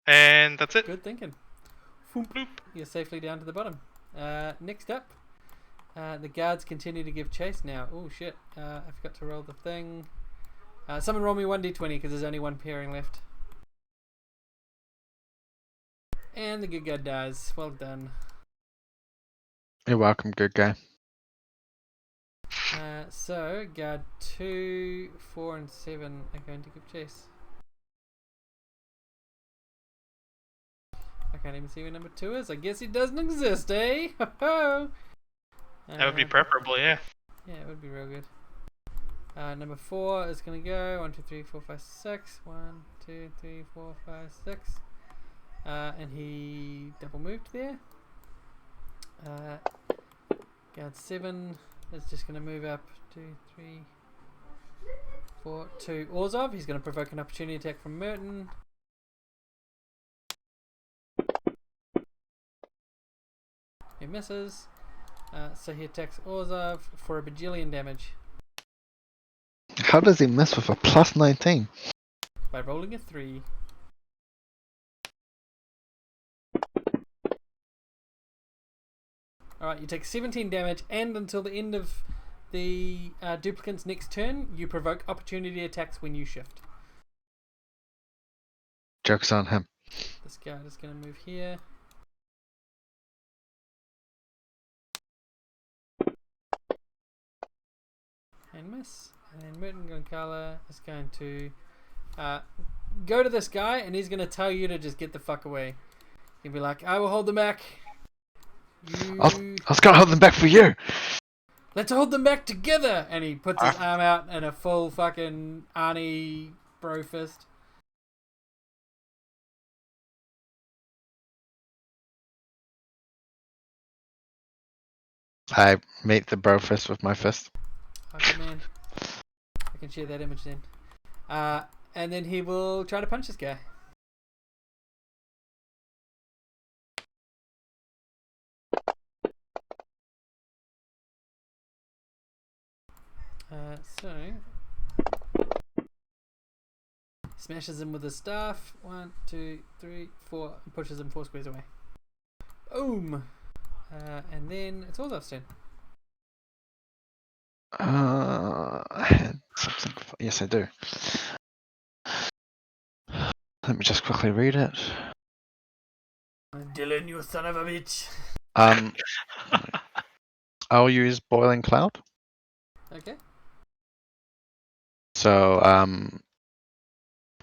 and that's it.
Good thinking. Boop. You're safely down to the bottom. Next up, the guards continue to give chase now. Oh shit! I forgot to roll the thing. Someone roll me 1d20 because there's only one pairing left. And the good guy dies. Well done.
You're welcome, good guy.
So guard 2, 4, and 7 are going to give chase. I can't even see where number 2 is. I guess he doesn't exist, eh? Ho-ho!
That would be preferable, yeah.
Yeah, it would be real good. Number 4 is going to go 1, 2, 3, 4, 5, 6. 1, 2, 3, 4, 5, 6. And he double moved there. Guard 7 is just going to move up 2, 3, 4 to Orzov. He's going to provoke an opportunity attack from Merton. He misses. So he attacks Orzov for a bajillion damage
How does he miss with a plus 19?
by rolling a 3. Alright, you take 17 damage, and until the end of the duplicant's next turn, you provoke opportunity attacks when you shift.
Joke's on him.
This guard is going to move here. And miss. And then Merton Gonkala is going to go to this guy, and he's going to tell you to just get the fuck away. He'll be like, I will hold them back.
I was gonna hold them back for you!
Let's hold them back together! And he puts his arm out in a full fucking Arnie bro fist.
I meet the bro fist with my fist.
Okay, man. I can share that image then. And then he will try to punch this guy. So smashes him with his staff. 1, 2, 3, 4, and pushes him 4 squares away. Boom! And then it's Olaf's turn.
I had something. Yes, I do. Let me just quickly read it.
Dylan, you son of a bitch.
I'll use Boiling Cloud.
Okay.
So,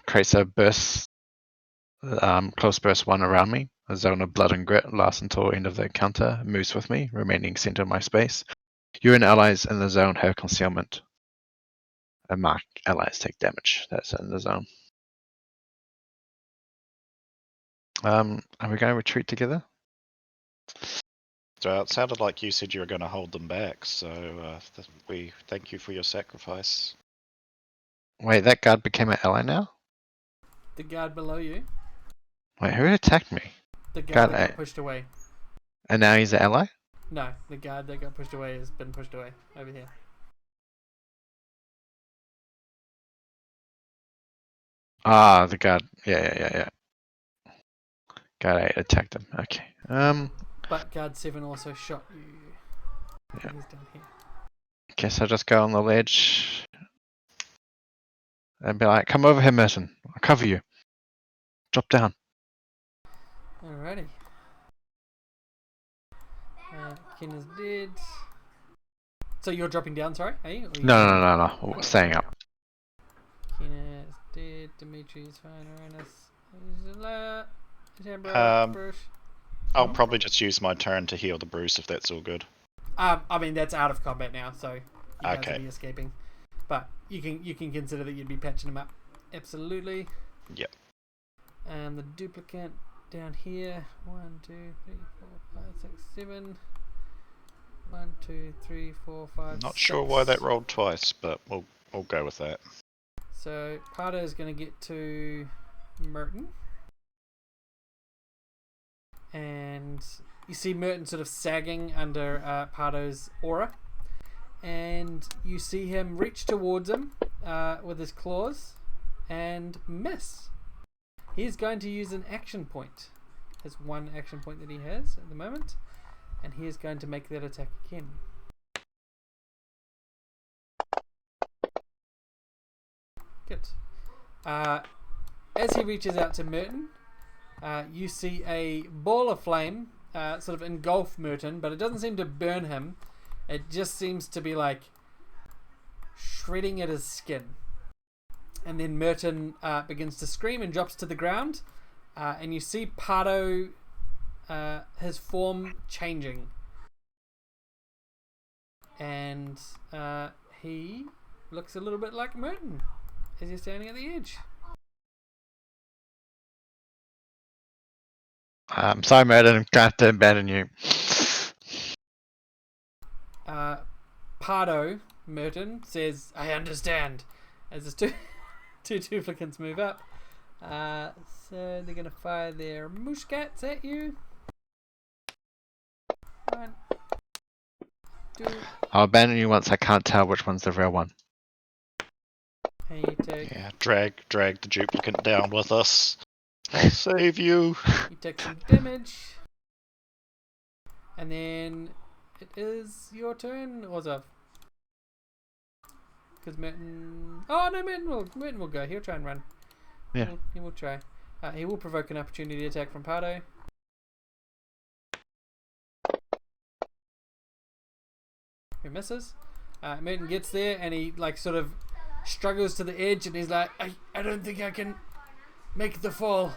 creates a burst, close burst 1 around me. A zone of blood and grit lasts until end of the encounter. Moves with me, remaining center of my space. You and allies in the zone have concealment. And marked allies take damage. That's in the zone. Are we going to retreat together?
So it sounded like you said you were going to hold them back, so we thank you for your sacrifice.
Wait, that guard became an ally now?
The guard below you.
Wait, who attacked me?
The guard
Guard
that got
A.
pushed away.
And now he's an ally?
No, the guard that got pushed away has been pushed away. Over here.
Ah, the guard. Yeah. Guard 8 attacked him. Okay.
But guard 7 also shot you.
Yeah.
He's down here.
Guess I'll just go on the ledge and be like, come over here, Merton. I'll cover you. Drop down.
Alrighty. Ken is dead. So you're dropping down, sorry? Are you? Or you
No. Staying up.
Ken is dead. Dimitri is fine. Uranus. Bruce.
I'll probably just use my turn to heal the Bruce if that's all good.
I mean that's out of combat now, so you guys
Okay.
will be escaping. But you can consider that you'd be patching him up. Absolutely.
Yep.
And the duplicate down here. 1, 2, 3, 4, 5, 6, 7. 1, 2, 3, 4, 5.
Not
6.
sure why that rolled twice, but we'll go with that.
So Pardo is going to get to Merton. And you see Merton sort of sagging under Pardo's aura. And you see him reach towards him with his claws and miss. He's going to use an action point. His one action point that he has at the moment. And he is going to make that attack again. Good. As he reaches out to Merton, you see a ball of flame sort of engulf Merton, but it doesn't seem to burn him. It just seems to be like shredding at his skin. And then Merton begins to scream and drops to the ground. And you see Pardo, his form changing. And he looks a little bit like Merton as he's standing at the edge.
I'm sorry, Merton. I'm going to have to abandon you.
Pardo, Merton, says, I understand. As his two duplicants move up. So they're going to fire their muskets at you. 1, 2.
I'll abandon you once I can't tell which one's the real one.
And you take,
Yeah, drag the duplicate down with us. I'll save you.
you take some damage. And then it is your turn, Ozav. Because Merton... Oh, no, Merton will go. He'll try and run.
Yeah.
He will try. He will provoke an opportunity attack from Pardo. Who misses. Merton gets there and he like sort of struggles to the edge and he's like, I don't think I can make the fall.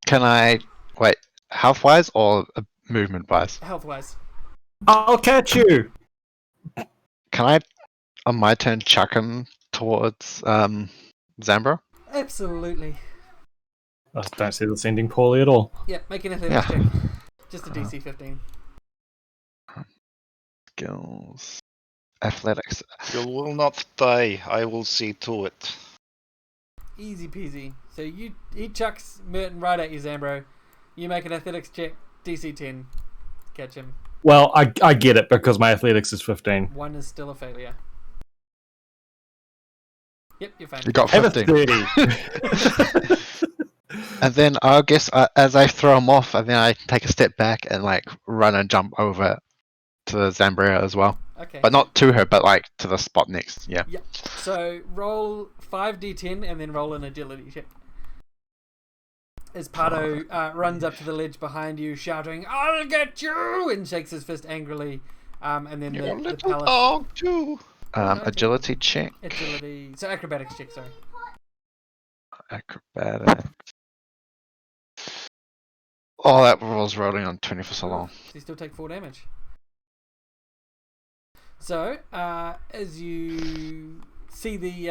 Can I... Wait, health-wise or movement-wise?
Health-wise.
I'll catch you.
Can I, on my turn, chuck him towards Zambro?
Absolutely.
I don't see this ending poorly at all.
Yep, make an athletics check.
Yeah.
Just a DC 15.
Skills. Athletics.
You will not die. I will see to it.
Easy peasy. So he chucks Merton right at you, Zambro. You make an athletics check, DC 10. Catch him.
Well, I get it because my athletics is 15.
One is still a failure. Yep, you're fine.
You got
Have a
15.
30.
And then I guess as I throw him off, and then I take a step back and like run and jump over to Zambria as well.
Okay.
But not to her, but like to the spot next. Yeah.
Yep. So roll 5d10 and then roll an agility check. As Pardo runs up to the ledge behind you, shouting, "I'll get you!" and shakes his fist angrily. And then
You're a
the
little
palace
dog too.
Agility check.
agility. So acrobatics check. Sorry.
Acrobatic. Oh, that was rolling on 20 for so long.
So you still take 4 damage. So as you see the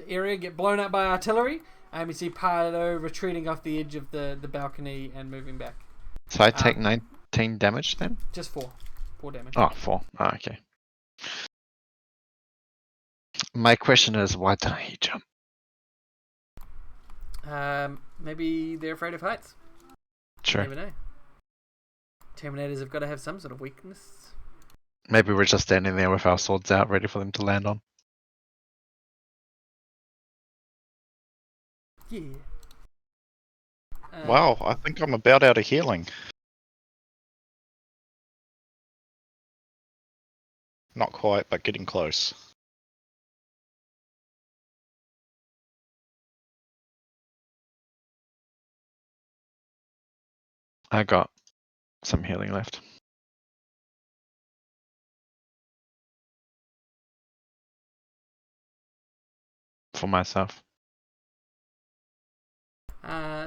area get blown up by artillery, you see Pardo retreating off the edge of the balcony and moving back.
So I take 19 damage then?
Just 4 damage.
Oh, 4. Oh, okay. My question is, why didn't he jump?
Maybe they're afraid of heights.
Sure.
Never know. Terminators have got to have some sort of weakness.
Maybe we're just standing there with our swords out, ready for them to land on.
Yeah.
Wow, I think I'm about out of healing. Not quite, but getting close.
I got some healing left. For myself.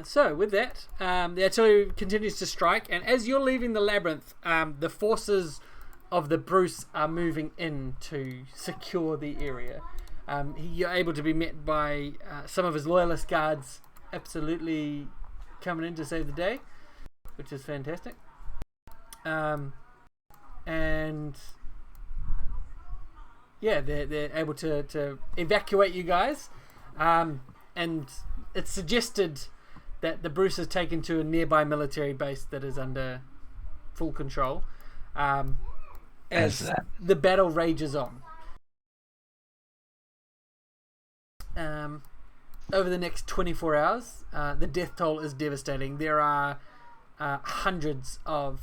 So with that, the artillery continues to strike, and as you're leaving the labyrinth, the forces of the Bruce are moving in to secure the area. You're able to be met by some of his loyalist guards, absolutely coming in to save the day, which is fantastic. And yeah, they're able to evacuate you guys, and it's suggested that the Bruce is taken to a nearby military base that is under full control as the battle rages on. Over the next 24 hours, the death toll is devastating. There are hundreds of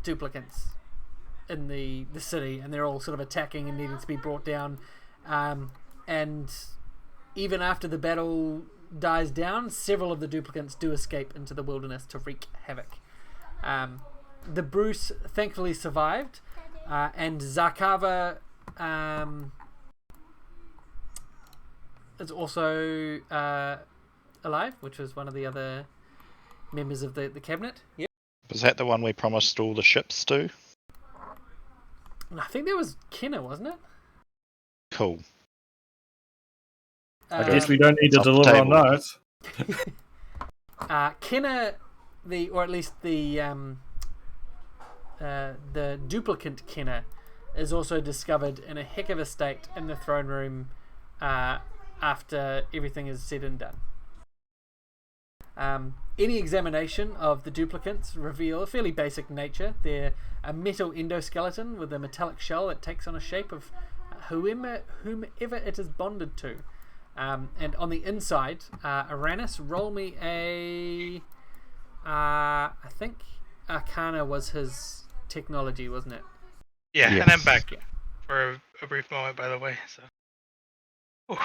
duplicants in the city, and they're all sort of attacking and needing to be brought down. And even after the battle dies down, several of the duplicants do escape into the wilderness to wreak havoc. The Bruce thankfully survived, and Zarkava is also alive, which was one of the other members of the cabinet. Yep.
Was that the one we promised all the ships to?
I think that was Kenna, wasn't it?
Cool.
I guess we don't need to
Off the
deliver on
table.
that.
Kenna, or at least the duplicant Kenna, is also discovered in a heck of a state in the throne room after everything is said and done. Any examination of the duplicants reveal a fairly basic nature. They're a metal endoskeleton with a metallic shell that takes on a shape of whomever it is bonded to. And on the inside, Aranis, roll me a... I think Arcana was his technology, wasn't it?
Yeah,
Yes.
and I'm back for a brief moment, by the way. So. Ooh.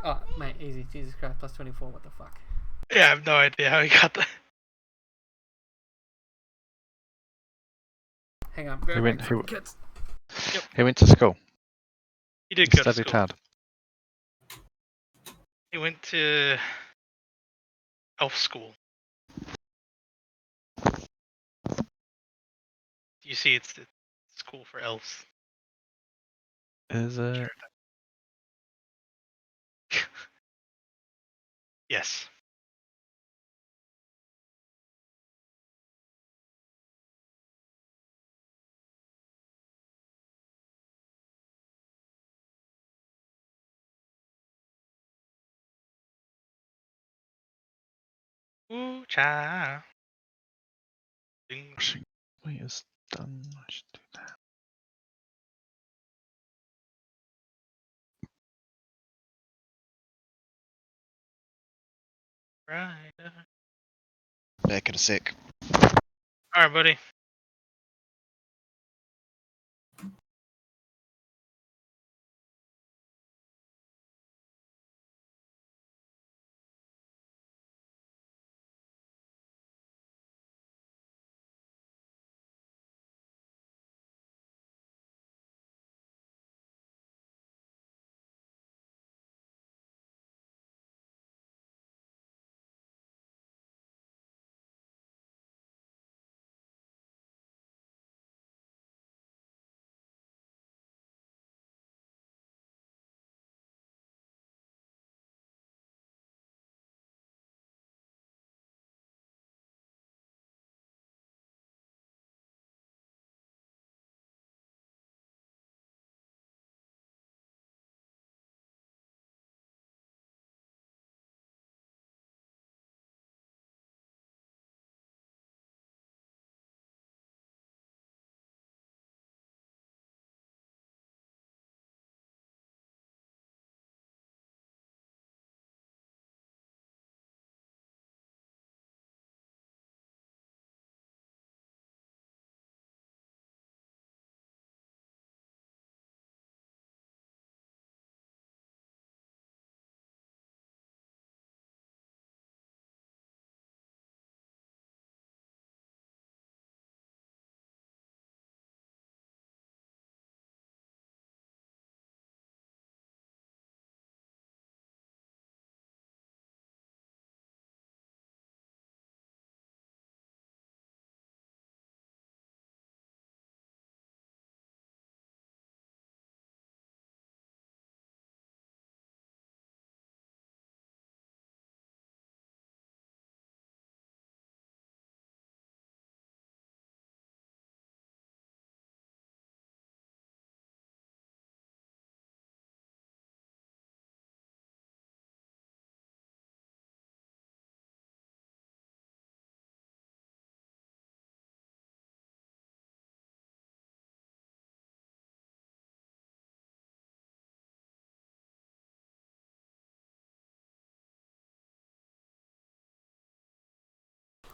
Oh, mate, easy. Jesus Christ, plus 24, what the fuck?
Yeah, I have no idea how he got that.
Hang on,
He went,
kids.
he went to school.
He did
He
go to
studied
school.
hard.
He went to elf school. You see, it's cool for elves.
Is it?
Yes. Ooh, cha. Ding.
Wait, it's done. I should do that.
Right.
Back in a sec.
Alright, buddy.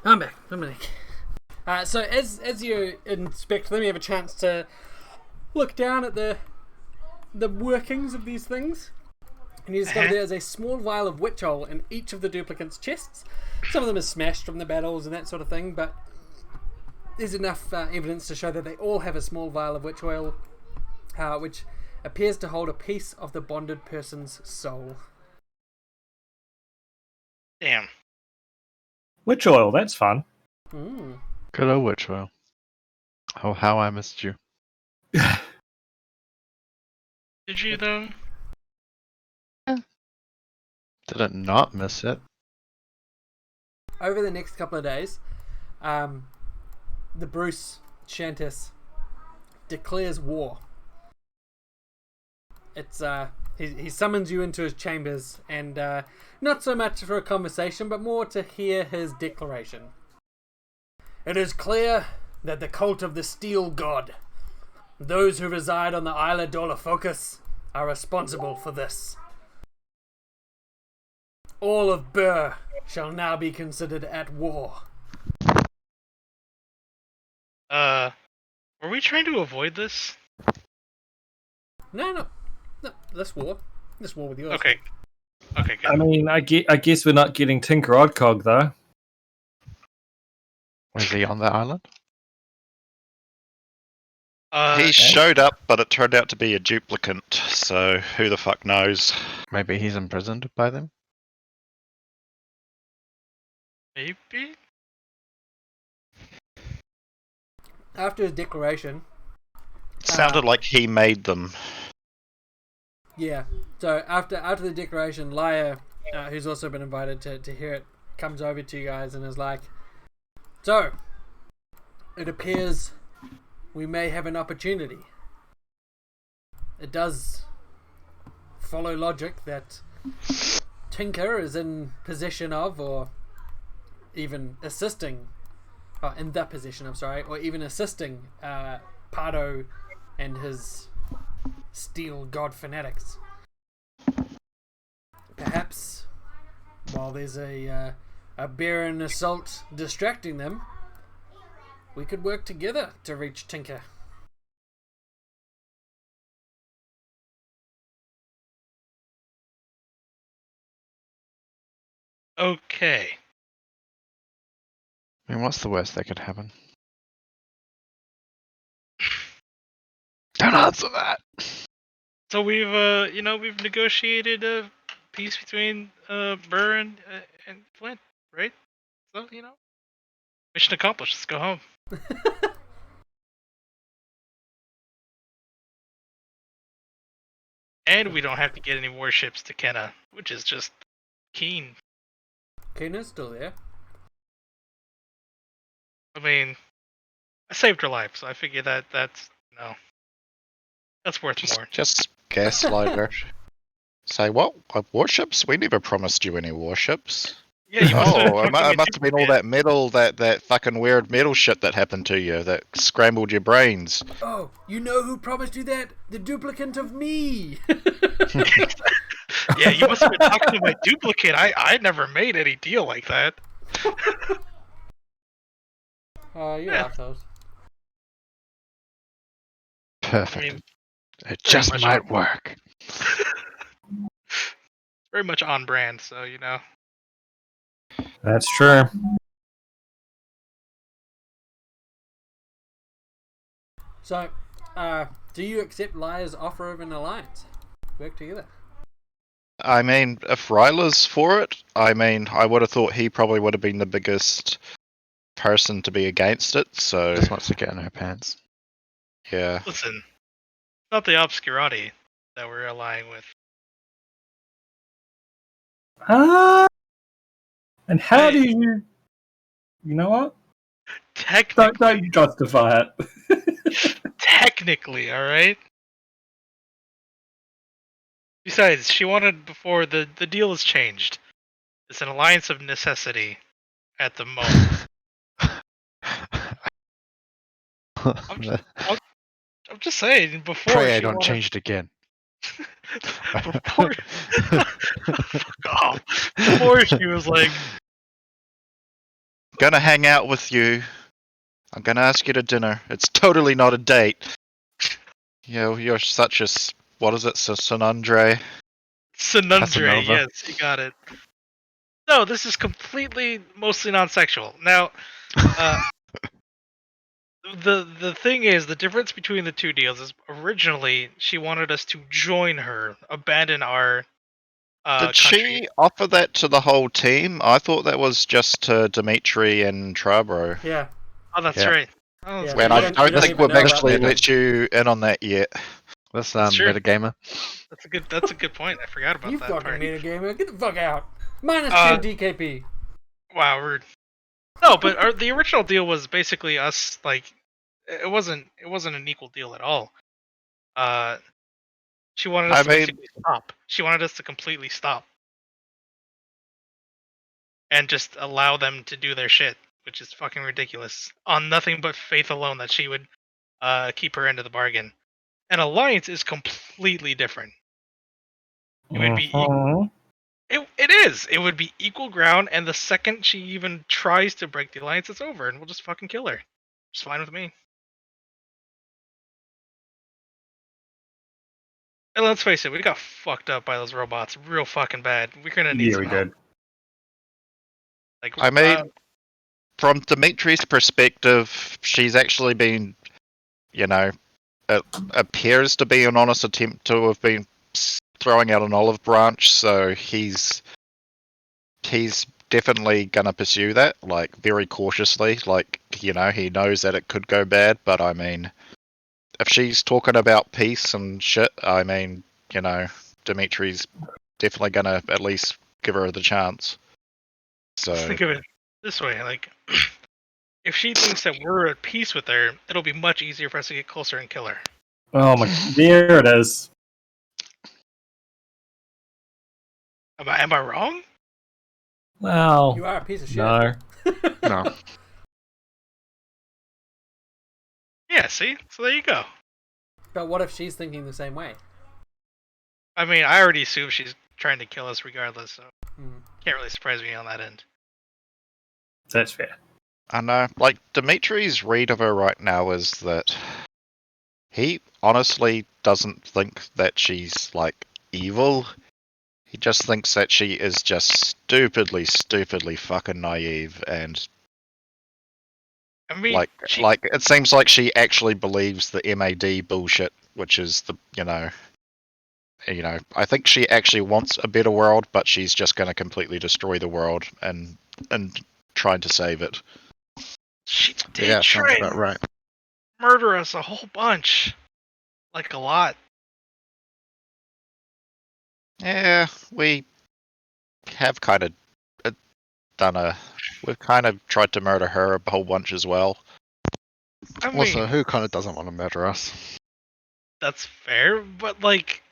I'm back. I'm back. So as you inspect them, you have a chance to look down at the workings of these things, and you discover there is a small vial of witch oil in each of the duplicants' chests. Some of them are smashed from the battles and that sort of thing, but there's enough evidence to show that they all have a small vial of witch oil, which appears to hold a piece of the bonded person's soul.
Damn.
Witch oil, that's fun.
Good old witch oil. Oh, how I missed you.
Did you, though?
Did it not miss it?
Over the next couple of days, the Bruce Shantis declares war. It's he summons you into his chambers, and not so much for a conversation, but more to hear his declaration. It is clear that the cult of the Steel God, those who reside on the Isla Dolafocus, are responsible for this. All of Burr shall now be considered at war.
Were we trying to avoid this?
No, this war with yours.
Okay. Okay, good.
I mean, I guess we're not getting Tinker Oddcog, though.
Was he on the island?
He showed up, but it turned out to be a duplicant, so who the fuck knows?
Maybe he's imprisoned by them?
Maybe?
after his declaration,
It sounded like he made them.
yeah. So after the declaration, Laia, who's also been invited to hear it, comes over to you guys and is like, "So, it appears we may have an opportunity. It does follow logic that Tinker is in possession of, or even assisting, in that position, I'm sorry, or even assisting Pardo and his steel god fanatics. Perhaps, while there's a barren assault distracting them, we could work together to reach Tinker."
Okay.
I mean, what's the worst that could happen? Don't answer that.
So we've we've negotiated a peace between Burr and Flint, right? So mission accomplished. Let's go home. And we don't have to get any warships to Kenna, which is just keen.
Keena's still there.
I mean, I saved her life, so I figure that's worth more.
Just gaslight her. Say, what? Warships? We never promised you any warships.
Yeah, you must have
Oh, it must have been all that metal, that fucking weird metal shit that happened to you, that scrambled your brains.
Oh, you know who promised you that? The duplicate of me!
Yeah, you must have been talking to my duplicate. I never made any deal like that.
You
Yeah.
assholes.
Perfect.
I mean,
it just
much
might work.
very much on brand, so
That's true.
So, do you accept Laia's offer of an alliance? Work together.
I mean, if Ryla's for it, I would have thought he probably would have been the biggest person to be against it, so
Just wants to get in her pants.
yeah.
Listen, not the obscurati that we're allying with.
And how
Hey.
do you? You know what?
Technically,
Don't justify it.
technically, all right. Besides, she wanted before the deal has changed. It's an alliance of necessity at the moment. I'm just saying. Before
Pray I
she
don't
wanted,
change it again.
before, fuck off. Before she was like,
Gonna hang out with you. I'm gonna ask you to dinner. It's totally not a date. You're such a what is it, Sanandre?
Sinundre.
Casanova.
Yes, you got it. No, this is completely, mostly non-sexual. Now, the thing is, the difference between the two deals is originally she wanted us to join her, abandon our
Did
country.
she offer that to the whole team? I thought that was just to Dimitri and Trabro.
Yeah.
Oh, that's
Yeah.
right. Oh,
Yeah.
that's
And
You
I
right.
don't- you
don't think
even
we've
know about
actually
that.
let you in on that yet.
That's
true.
metagamer.
That's a good point. I forgot about
You
that
fucking
part.
metagamer. Get the fuck out. Minus 10 DKP.
Wow, rude. No, but the original deal was basically us like it wasn't an equal deal at all. She wanted us
I
to
mean-
basically stop. She wanted us to completely stop and just allow them to do their shit, which is fucking ridiculous. On nothing but faith alone that she would keep her end of the bargain. An alliance is completely different. It would be it is. It would be equal ground, and the second she even tries to break the alliance, it's over, and we'll just fucking kill her. It's fine with me. And let's face it, we got fucked up by those robots real fucking bad. We're gonna need
Yeah,
some
we
help.
did.
Like,
I mean, from Dimitri's perspective, she's actually been, it appears to be an honest attempt to have been throwing out an olive branch, so he's definitely gonna pursue that, like very cautiously. Like, you know, he knows that it could go bad, but I mean, if she's talking about peace and shit, I mean, you know, Dimitri's definitely gonna at least give her the chance. So
Let's think of it this way: like, if she thinks that we're at peace with her, it'll be much easier for us to get closer and kill her.
Oh my, there it is.
Am I wrong?
Well,
You are a piece of shit.
no.
No.
Yeah. See, so there you go.
But what if she's thinking the same way?
I mean, I already assume she's trying to kill us regardless, so
Hmm.
can't really surprise me on that end.
That's fair.
I know, like Dimitri's read of her right now is that he honestly doesn't think that she's like evil. He just thinks that she is just stupidly fucking naive, and
I mean,
like it seems like she actually believes the MAD bullshit, which is the I think she actually wants a better world, but she's just going to completely destroy the world and trying to save it.
she did
Yeah, sounds
try
about
and
right.
murder us a whole bunch, like a lot.
Yeah, we have kind of we've kind of tried to murder her a whole bunch as well.
I mean,
Also, who kind of doesn't want to murder us?
that's fair, but like,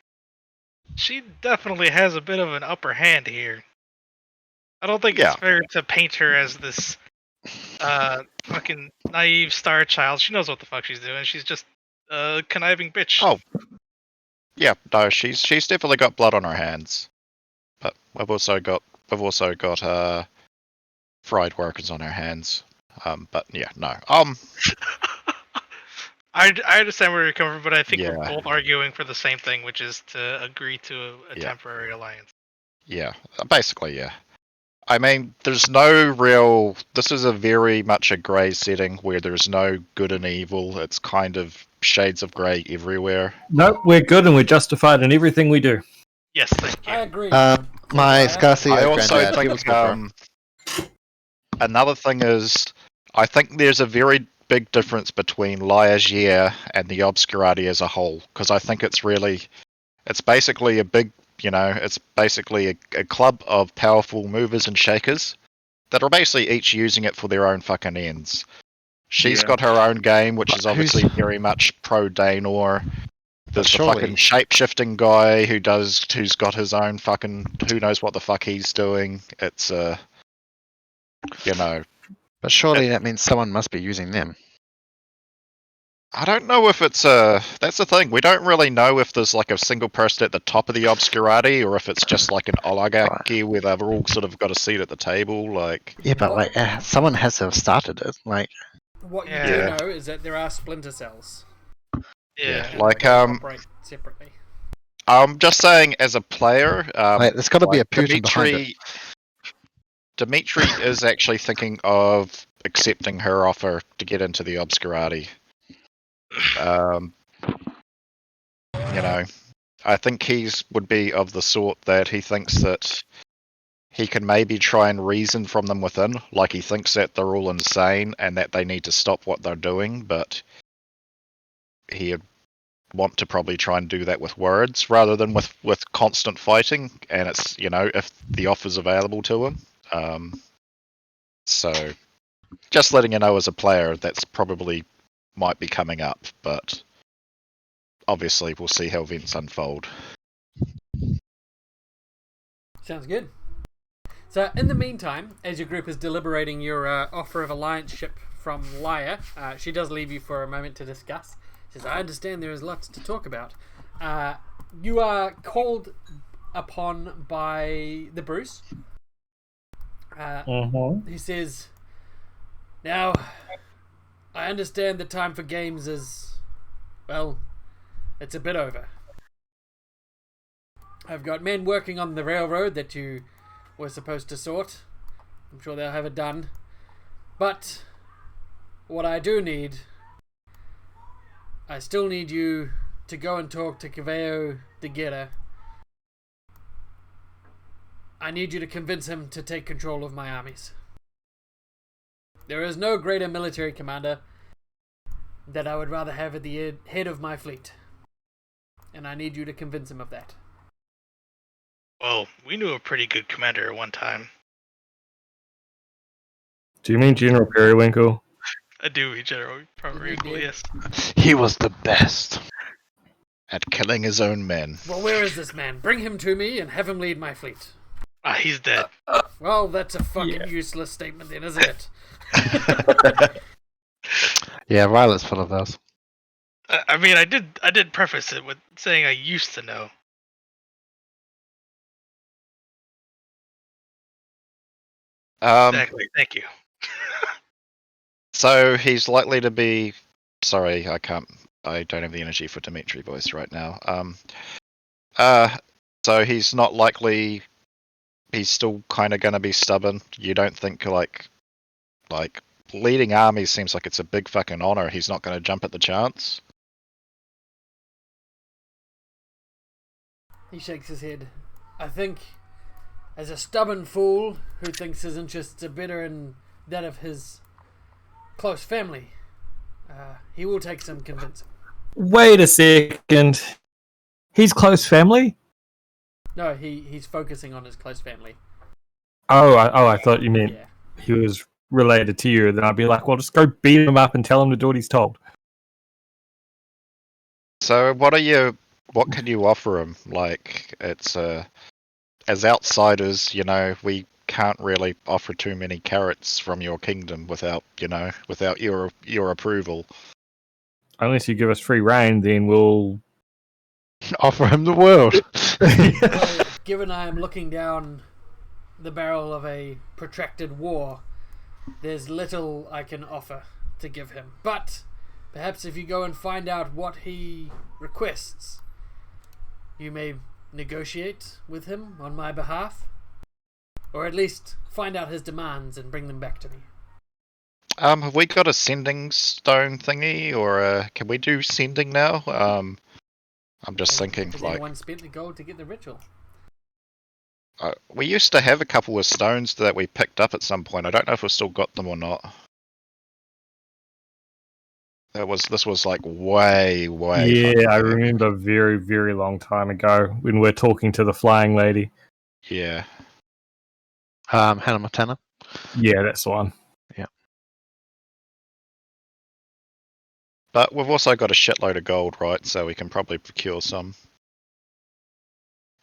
she definitely has a bit of an upper hand here. I don't think
Yeah.
it's fair to paint her as this fucking naive star child. She knows what the fuck she's doing. She's just a conniving bitch.
Oh, yeah, no, she's definitely got blood on her hands, but we've also got fried workers on our hands. But yeah, no.
I understand where you're coming from, but I think we're
Yeah.
both arguing for the same thing, which is to agree to a
Yeah.
temporary alliance.
Yeah, basically, yeah. I mean, there's no real. This is a very much a grey setting where there's no good and evil. It's kind of shades of grey everywhere.
Nope, we're good and we're justified in everything we do.
Yes, thank you.
I agree.
My
Liar.
Scarcia
I also
granddad, he was
think
good, bro.
another thing is, I think there's a very big difference between Liagier and the Obscurati as a whole, because I think it's basically a big, it's basically a club of powerful movers and shakers that are basically each using it for their own fucking ends. She's
Yeah.
got her own game, which
But
is obviously very much pro Daenor. There's the
surely-
fucking shape-shifting guy who's got his own fucking, who knows what the fuck he's doing. It's
But surely that means someone must be using them.
I don't know if it's that's the thing. We don't really know if there's like a single person at the top of the Obscurati or if it's just like an oligarchy where they've all sort of got a seat at the table. Like,
Yeah, but like someone has to have started it. Like,
What you
Yeah.
do know is that there are splinter cells.
Yeah.
And
like
they operate separately.
I'm just saying as a player,
there's got to be a Putin behind it.
Dimitri is actually thinking of accepting her offer to get into the Obscurati. I think would be of the sort that he thinks that he can maybe try and reason from them within, like he thinks that they're all insane and that they need to stop what they're doing, but he'd want to probably try and do that with words rather than with constant fighting, and it's, if the offer's available to him. So just letting you know as a player, that's probably might be coming up, but obviously we'll see how events unfold.
Sounds good. So, in the meantime, as your group is deliberating your offer of allianceship from Lyra, she does leave you for a moment to discuss. She says, I understand there is lots to talk about. You are called upon by the Bruce. He says, now, I understand the time for games is, well, it's a bit over. I've got men working on the railroad that you were supposed to sort. I'm sure they'll have it done. But what I do need, I still need you to go and talk to Caveo de Guerra I need you to convince him to take control of my armies. There is no greater military commander that I would rather have at the head of my fleet. And I need you to convince him of that.
Well, we knew a pretty good commander at one time.
Do you mean General Periwinkle?
I do, General. Probably,
did.
yes.
He was the best.
At killing his own men.
Well, where is this man? Bring him to me and have him lead my fleet.
Ah, he's dead.
Well, that's a fucking useless statement then, isn't it?
Yeah, Rylet's full of those.
I mean, I did preface it with saying I used to know. Exactly. Thank you.
So he's likely to be. Sorry, I can't. I don't have the energy for Dimitri voice right now. So he's not likely. He's still kind of going to be stubborn. You don't think like leading armies seems like it's a big fucking honor. He's not going to jump at the chance.
He shakes his head. I think, as a stubborn fool who thinks his interests are better than that of his close family, he will take some convincing.
Wait a second. He's close family?
No, he's focusing on his close family.
I thought you meant
Yeah.
he was related to you. Then I'd be like, well, just go beat him up and tell him to do what he's told.
So what can you offer him? Like it's as outsiders, we can't really offer too many carrots from your kingdom without your approval.
Unless you give us free reign, then we'll
Offer him the world.
Well, given I am looking down the barrel of a protracted war, there's little I can offer to give him. But perhaps if you go and find out what he requests, you may negotiate with him on my behalf, or at least find out his demands and bring them back to me.
Have we got a sending stone thingy, or can we do sending now? I'm just thinking,
Has
like,
anyone spent the gold to get the ritual?
we used to have a couple of stones that we picked up at some point. I don't know if we've still got them or not. This was like way.
Yeah, I remember very, very long time ago when we're talking to the flying lady.
Yeah.
Hannah Montana.
Yeah, that's the one.
But we've also got a shitload of gold, right? So we can probably procure some.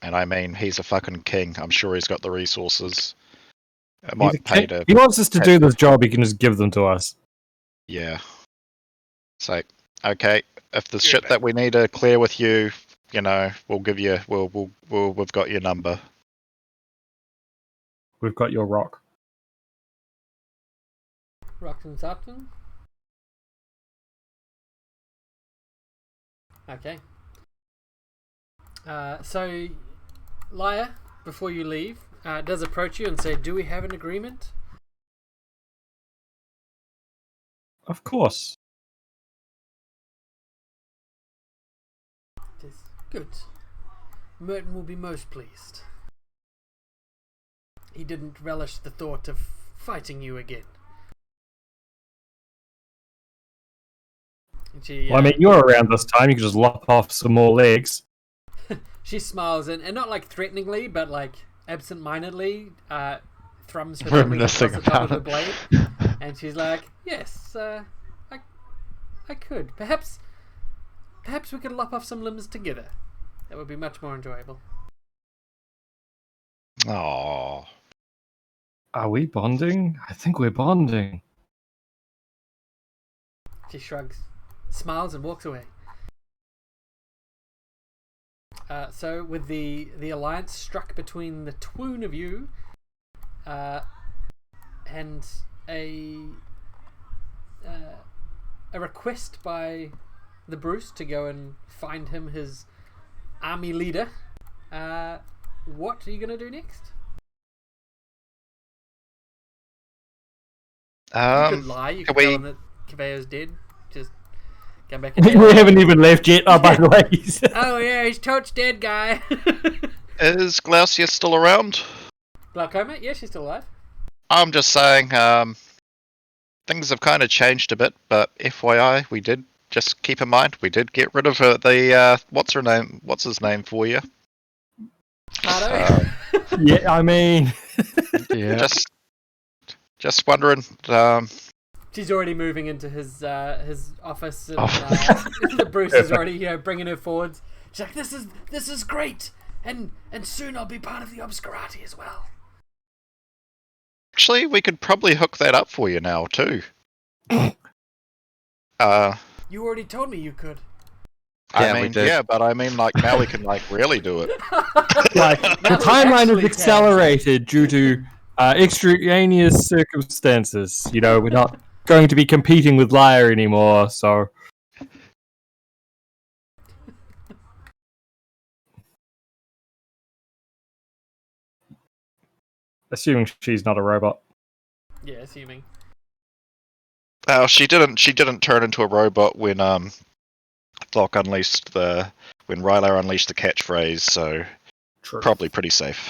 And I mean, he's a fucking king. I'm sure he's got the resources. It might pay to.
He wants us to do this job. He can just give them to us.
Yeah. So, okay, if the
Yeah,
shit
but-
that we need to clear with you, we'll give you. We've got your number.
We've got your rock.
Rockton Sutton? Okay. So, Lyra, before you leave, does approach you and say, do we have an agreement?
Of course.
It is good. Merton will be most pleased. He didn't relish the thought of fighting you again. And she,
Well, I mean, you're around this time. You can just lop off some more legs.
she smiles and not like threateningly, but like absent-mindedly thrums her
Reminiscing
across the top of
about
the
it.
blade, and she's like, "Yes, I could. Perhaps we could lop off some limbs together. That would be much more enjoyable."
Oh.
Are we bonding? I think we're bonding.
She shrugs, smiles, and walks away. So, with the alliance struck between the twoon of you, and a request by the Bruce to go and find him his army leader, what are you going to do next? You could lie. You could
can
tell
we-
him that Caballo's dead. Just come back
We
and
haven't even left yet. Oh, by the way.
oh yeah, he's Toad's dead guy.
Is Glaucia still around?
Glaucoma? Yeah, she's still alive.
I'm just saying, things have kind of changed a bit, but FYI, we did just keep in mind we did get rid of what's her name? What's his name for you?
Hardo?
Yeah, I mean,
Yeah.
Just wondering.
She's already moving into his office, and
Oh.
the Bruce is already bringing her forwards. She's like, "This is great, and soon I'll be part of the Obscurati as well."
Actually, we could probably hook that up for you now too.
You already told me you could.
Yeah,
I
we
mean,
did.
yeah, but I mean, like now we can like really do it.
like
Now
the
we
timeline
actually
is
can.
accelerated due to extraneous circumstances. You know, we're not going to be competing with Liar anymore, so. Assuming she's not a robot.
Yeah, assuming.
Oh, she didn't. She didn't turn into a robot when Doc unleashed when Rylar unleashed the catchphrase. So
True.
probably pretty safe.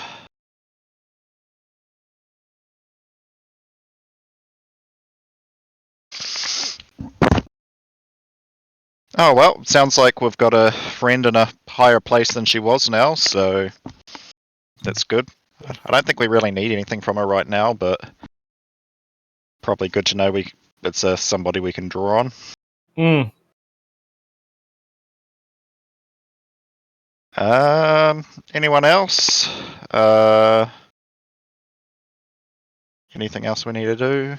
Oh well, sounds like we've got a friend in a higher place than she was now, so that's good. I don't think we really need anything from her right now, but probably good to know it's somebody we can draw on.
Mm.
Anyone else? Anything else we need to do?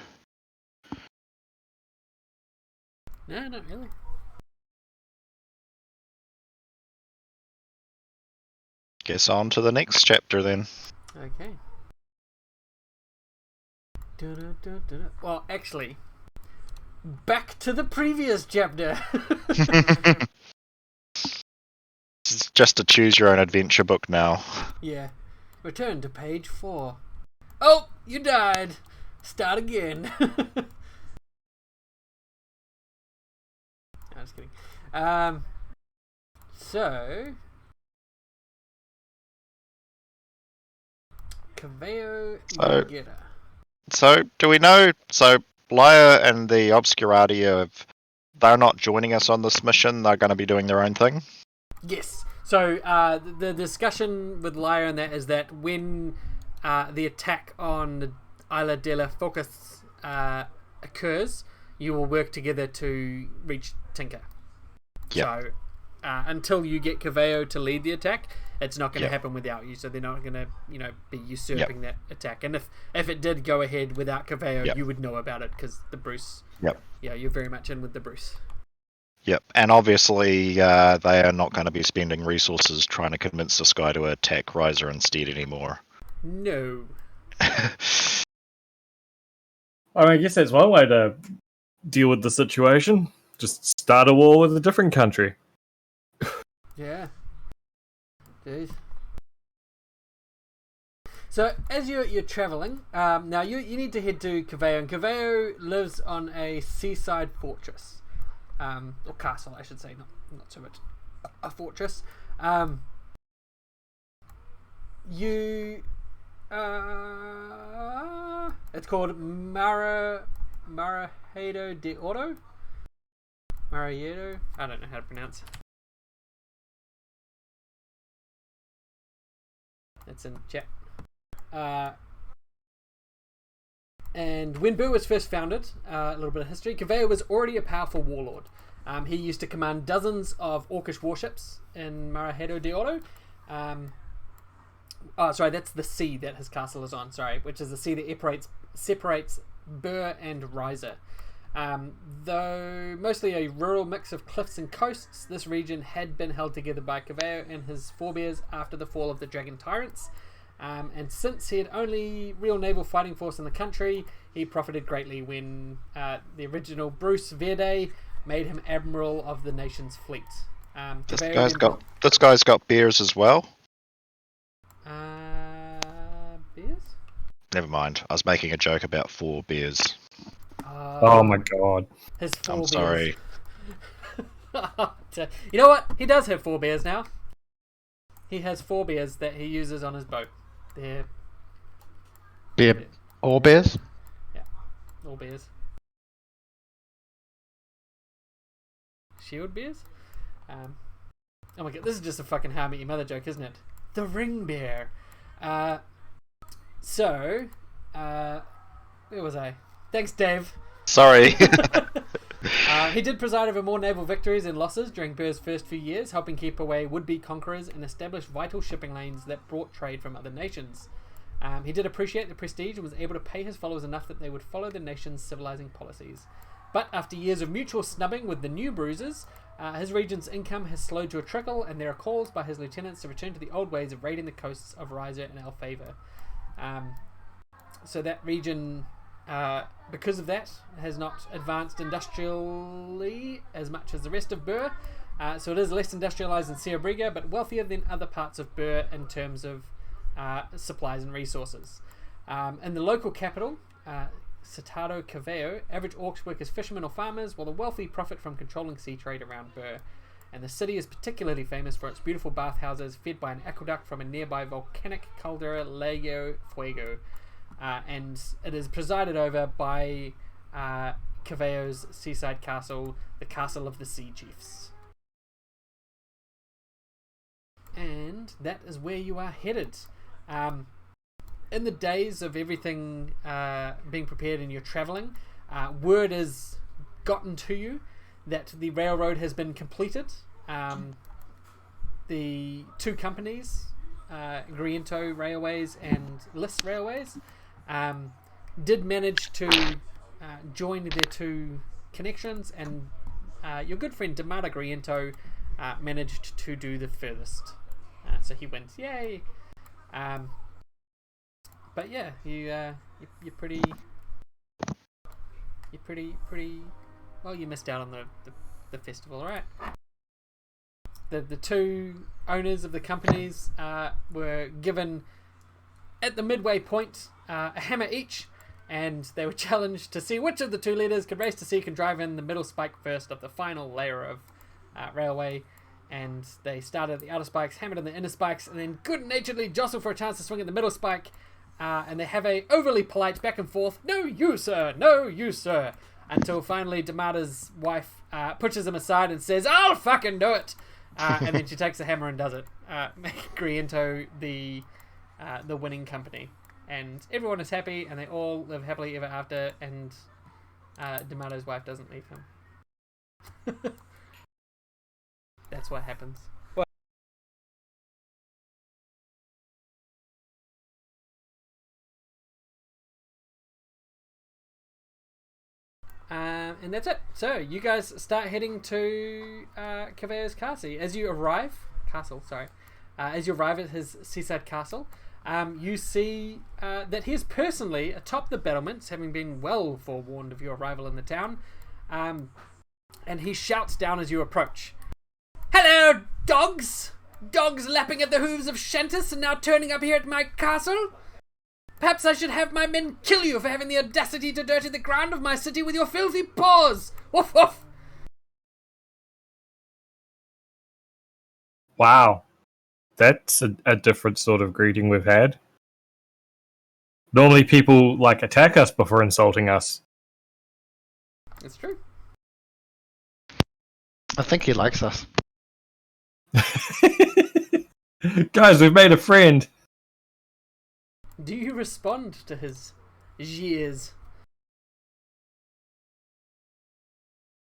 No, not really.
Guess on to the next chapter then.
Okay. Well, actually, back to the previous chapter.
It's just a choose your own adventure book now.
Yeah. Return to page 4. Oh, you died. Start again. I'm just kidding. So Caveo Yageta.
So do we know? So Liar and the Obscurati they're not joining us on this mission. They're going to be doing their own thing.
Yes. So the discussion with Lyra and that is that when the attack on Isla de la Focus occurs, you will work together to reach Tinker.
Yep.
So until you get Caveo to lead the attack, it's not going to
Yep.
happen without you. So they're not going to, be usurping that attack. And if it did go ahead without Caveo,
Yep.
you would know about it because the Bruce.
Yep.
Yeah, you're very much in with the Bruce.
Yep, and obviously they are not going to be spending resources trying to convince this guy to attack Riser instead anymore.
No.
I mean, I guess that's one way to deal with the situation. Just start a war with a different country.
Yeah. Jeez. So as you're traveling, now you need to head to Caveo, and Caveo lives on a seaside fortress, or castle, I should say, not so much a fortress. It's called Marajado de Oro. Marajado. I don't know how to pronounce. That's in chat. And when Boo was first founded, a little bit of history, Caveo was already a powerful warlord. He used to command dozens of Orcish warships in Marajado de Oro. That's the sea that his castle is on, which is the sea that separates Bur and Riser. Though mostly a rural mix of cliffs and coasts, this region had been held together by Caveo and his forebears after the fall of the Dragon Tyrants. And since he had only real naval fighting force in the country, he profited greatly when the original Bruce Verde made him admiral of the nation's fleet.
This guy's got beers as well.
Beers?
Never mind. I was making a joke about 4 beers.
Oh my god.
His 4
I'm
beers.
sorry.
You know what? He does have 4 beers now. He has 4 beers that he uses on his boat. They're
Bear. All bears?
All bears. Shield bears? Oh my god, this is just a fucking How I Met Your Mother joke, isn't it? The ring bear. Where was I? Thanks, Dave.
Sorry.
He did preside over more naval victories and losses during Burr's first few years, helping keep away would-be conquerors and establish vital shipping lanes that brought trade from other nations. He did appreciate the prestige and was able to pay his followers enough that they would follow the nation's civilizing policies. But after years of mutual snubbing with the new bruisers, his region's income has slowed to a trickle, and there are calls by his lieutenants to return to the old ways of raiding the coasts of Riser and El Favor. So that region, because of that, has not advanced industrially as much as the rest of Bur. So it is less industrialized than Sierra Briga, but wealthier than other parts of Bur in terms of supplies and resources. In the local capital, Citado Caveo, average orcs work as fishermen or farmers, while the wealthy profit from controlling sea trade around Bur. And the city is particularly famous for its beautiful bathhouses fed by an aqueduct from a nearby volcanic caldera, Lago Fuego. And it is presided over by Caveo's seaside castle, the Castle of the Sea Chiefs. And that is where you are headed. In the days of everything being prepared and you're travelling, word has gotten to you that the railroad has been completed. The two companies, Griento Railways and List Railways, did manage to join their two connections, and your good friend Damata Griento managed to do the furthest. So he went, yay! But yeah, you're pretty well. You missed out on the festival, right? The two owners of the companies were given at the midway point a hammer each, and they were challenged to see which of the two leaders could race to seek and drive in the middle spike first of the final layer of railway. And they started at the outer spikes, hammered in the inner spikes, and then good-naturedly jostled for a chance to swing at the middle spike. And they have a overly polite back and forth, no you sir, until finally Damata's wife pushes him aside and says, I'll fucking do it. And then she takes the hammer and does it, making Griento the winning company. And everyone is happy, and they all live happily ever after, and Damata's wife doesn't leave him. That's what happens. And that's it. So you guys start heading to Caveo's castle. As you arrive at his seaside castle, you see that he is personally atop the battlements, having been well forewarned of your arrival in the town. And he shouts down as you approach. Hello, dogs! Dogs lapping at the hooves of Shantus and now turning up here at my castle? Perhaps I should have my men kill you for having the audacity to dirty the ground of my city with your filthy paws! Woof woof!
Wow. That's a different sort of greeting we've had. Normally people, attack us before insulting us.
It's true.
I think he likes us.
Guys, we've made a friend.
Do you respond to his jeers?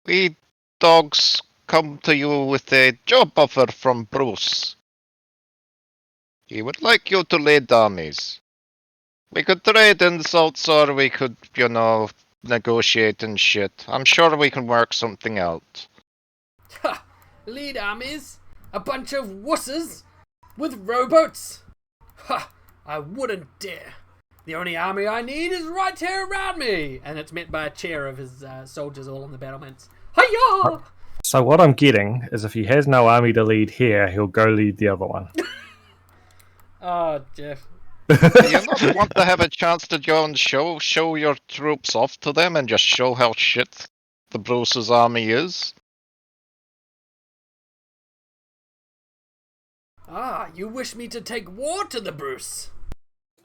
We dogs come to you with a job offer from Bruce. He would like you to lead armies. We could trade insults or we could, negotiate and shit. I'm sure we can work something out.
Ha! Lead armies? A bunch of wusses? With rowboats? Ha! I wouldn't dare. The only army I need is right here around me. And it's met by a chair of his soldiers all on the battlements. Hi-ya!
So what I'm getting is if he has no army to lead here, he'll go lead the other one.
Oh, Jeff.
Do you not want to have a chance to go and show your troops off to them and just show how shit the Bruce's army is?
Ah, you wish me to take war to the Bruce?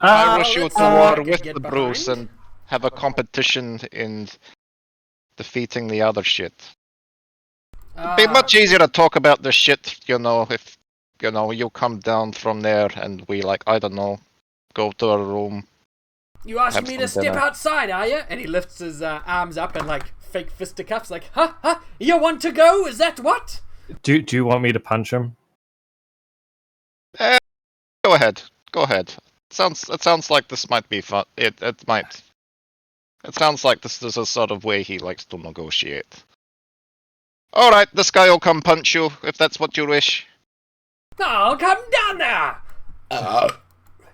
I wish you
let's
to
see what I
war
can
with
get
the Bruce
behind.
and have a competition in defeating the other shit. It'd be much easier to talk about the shit, if you come down from there and we I don't know, go to a room.
You asking
have
me
some
to step
dinner.
outside, are you? And he lifts his arms up and fake fisticuffs, huh? You want to go? Is that what?
Do you want me to punch him?
Go ahead. It sounds like this might be fun. It might. It sounds like this is a sort of way he likes to negotiate. All right, this guy will come punch you if that's what you wish.
I'll come down there.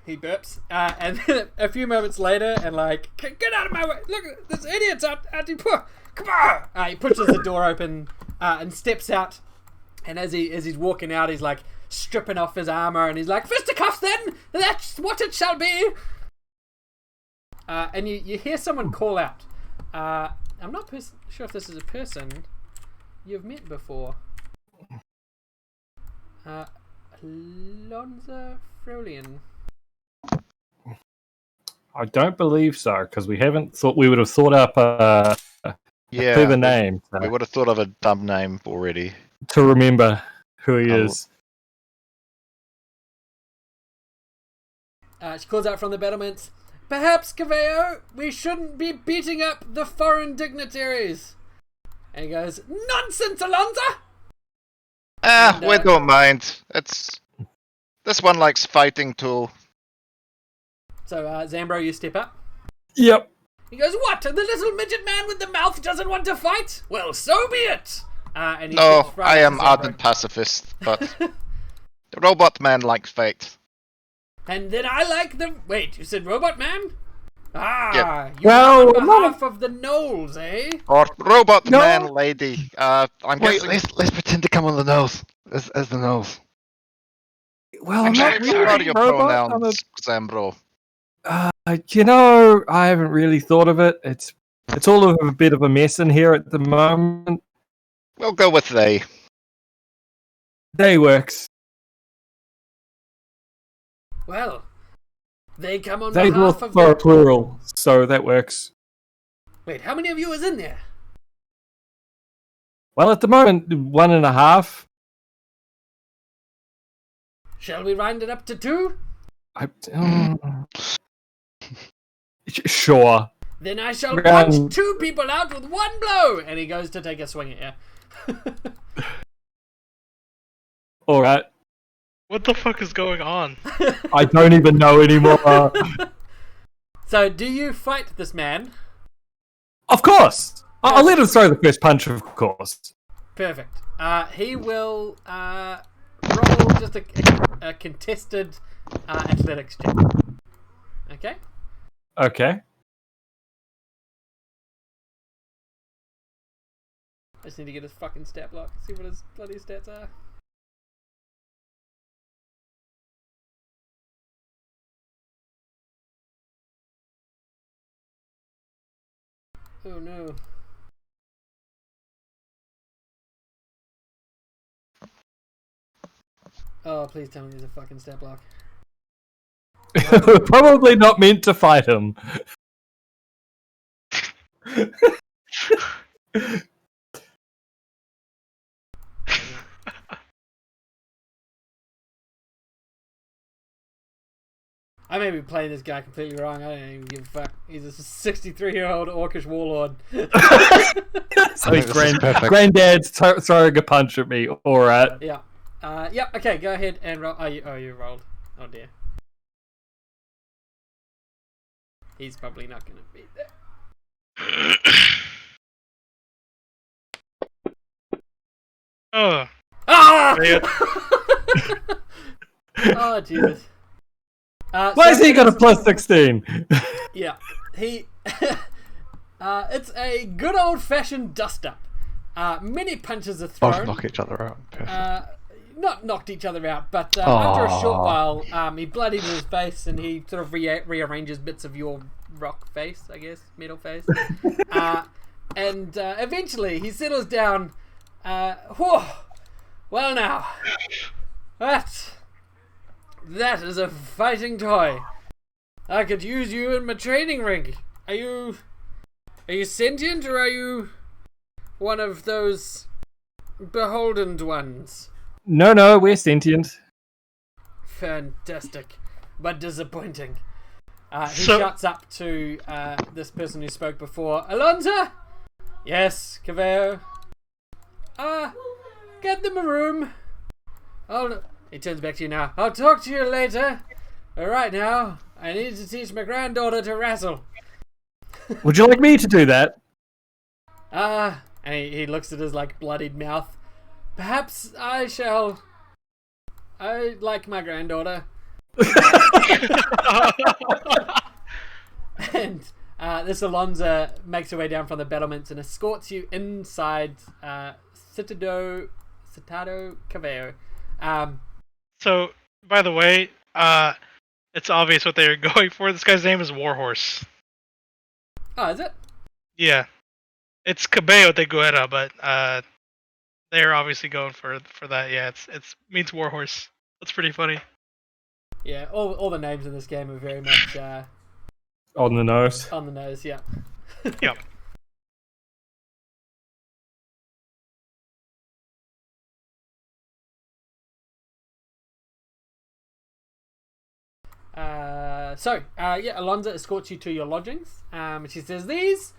He burps, and then a few moments later, and get out of my way! Look, this idiot's out! Come on! He pushes the door open and steps out. And as he's walking out, he's stripping off his armor, and he's like, "Fisticuffs, then! That's what it shall be!" And you hear someone call out. I'm not sure if this is a person you've met before. Lonza Frolian.
I don't believe so, because we would have thought up a clever name
We would have thought of a dumb name already.
to remember who he is.
She calls out from the battlements, "Perhaps, Caveo, we shouldn't be beating up the foreign dignitaries." And he goes, "Nonsense, Alonza!"
We don't mind. This one likes fighting too.
So, Zambro, you step up.
Yep.
He goes, "What? The little midget man with the mouth doesn't want to fight? Well, so be it!" And he
No,
steps right
I
up
am
to Zambro.
ardent pacifist, but the robot man likes fight.
And then I like the... Wait, you said Robot Man?
Yep.
You
Well,
on behalf of the Knolls, eh?
Or robot
No.
man lady. I'm
Wait,
guessing.
let's pretend to come on the nose as the nose.
Well, I'm not
Actually, what are
really
your
a robot.
pronouns, Zambro?
I haven't really thought of it. It's all a bit of a mess in here at the moment.
We'll go with they.
Day works.
Well, they come on
They
behalf
look
of
for a
the...
plural, so that works.
Wait, how many of you is in there?
Well, at the moment, 1.5.
Shall we round it up to 2?
Sure.
Then I shall
Round-
punch 2 people out with 1 blow! And he goes to take a swing at you.
All right.
What the fuck is going on?
I don't even know anymore.
So, do you fight this man?
Of course. I'll let him throw the first punch, of course.
Perfect. He will roll just a contested athletics check. Okay?
Okay.
I just need to get his fucking stat block. See what his bloody stats are. Oh no. Oh, please tell me there's a fucking stat block.
Probably not meant to fight him.
I may be playing this guy completely wrong. I don't even give a fuck. He's a 63-year-old orcish warlord.
So his granddad's throwing a punch at me. All right.
Yeah. Yep. Okay. Go ahead and roll. Oh, you rolled. Oh dear. He's probably not going to beat that.
Oh,
Ah!
yeah.
Oh Jesus.
Why has he got a plus 16?
Yeah. He. It's a good old-fashioned dust-up. Many punches are thrown.
Both knock each other out. Perfect.
Not knocked each other out, but after a short
Aw.
while, he bloodied his face and he sort of rearranges bits of your rock face, I guess, metal face. And eventually he settles down. Whew, well now, that is a fighting toy. I could use you in my training ring. Are you sentient, or are you one of those beholden ones?
No, we're sentient.
Fantastic, but disappointing. He
So-
shouts up to this person who spoke before. Alonza? Yes, Caveo. Get them a room. He turns back to you now. I'll talk to you later. All right now, I need to teach my granddaughter to wrestle.
Would you like me to do that?
And he looks at his like bloodied mouth. Perhaps I shall. I like my granddaughter. And this Alonza makes her way down from the battlements and escorts you inside Citado Caveo.
So, by the way, it's obvious what they're going for. This guy's name is Warhorse.
Oh, is it?
Yeah, it's Cabello de Guerra, but they're obviously going for that. Yeah, it's means Warhorse. That's pretty funny.
Yeah, all the names in this game are very much
On the nose.
on the nose, yeah.
Yep.
Alonza escorts you to your lodgings. She says, these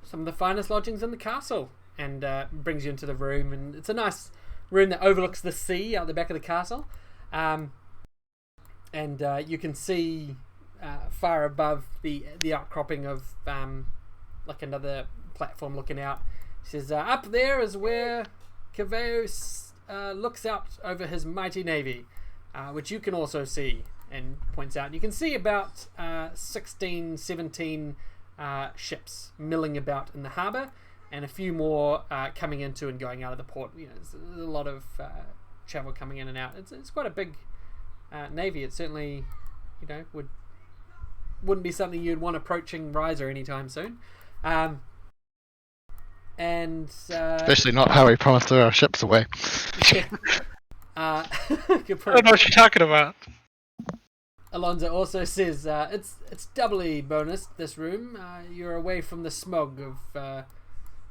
some of the finest lodgings in the castle, and brings you into the room. And it's a nice room that overlooks the sea out the back of the castle. And you can see far above the outcropping of like another platform looking out. She says, up there is where Caveo looks out over his mighty navy, which you can also see, and points out. You can see about 16, 17 ships milling about in the harbour, and a few more coming into and going out of the port. You know, there's a lot of travel coming in and out. It's quite a big navy. It certainly, you know, wouldn't be something you'd want approaching Riser anytime soon.
Especially not how we promised to throw our ships away.
Good
I
point.
don't know what you're talking about.
Alonzo also says it's doubly bonus this room. You're away from the smog of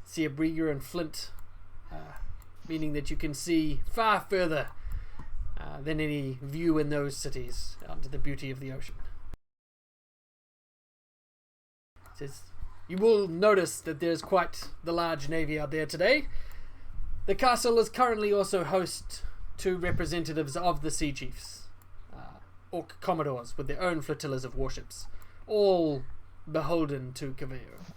Seabriga and Flint, meaning that you can see far further than any view in those cities out to the beauty of the ocean. It says, you will notice that there's quite the large navy out there today. The castle is currently also host to representatives of the sea chiefs, orc commodores with their own flotillas of warships, all beholden to Caveo.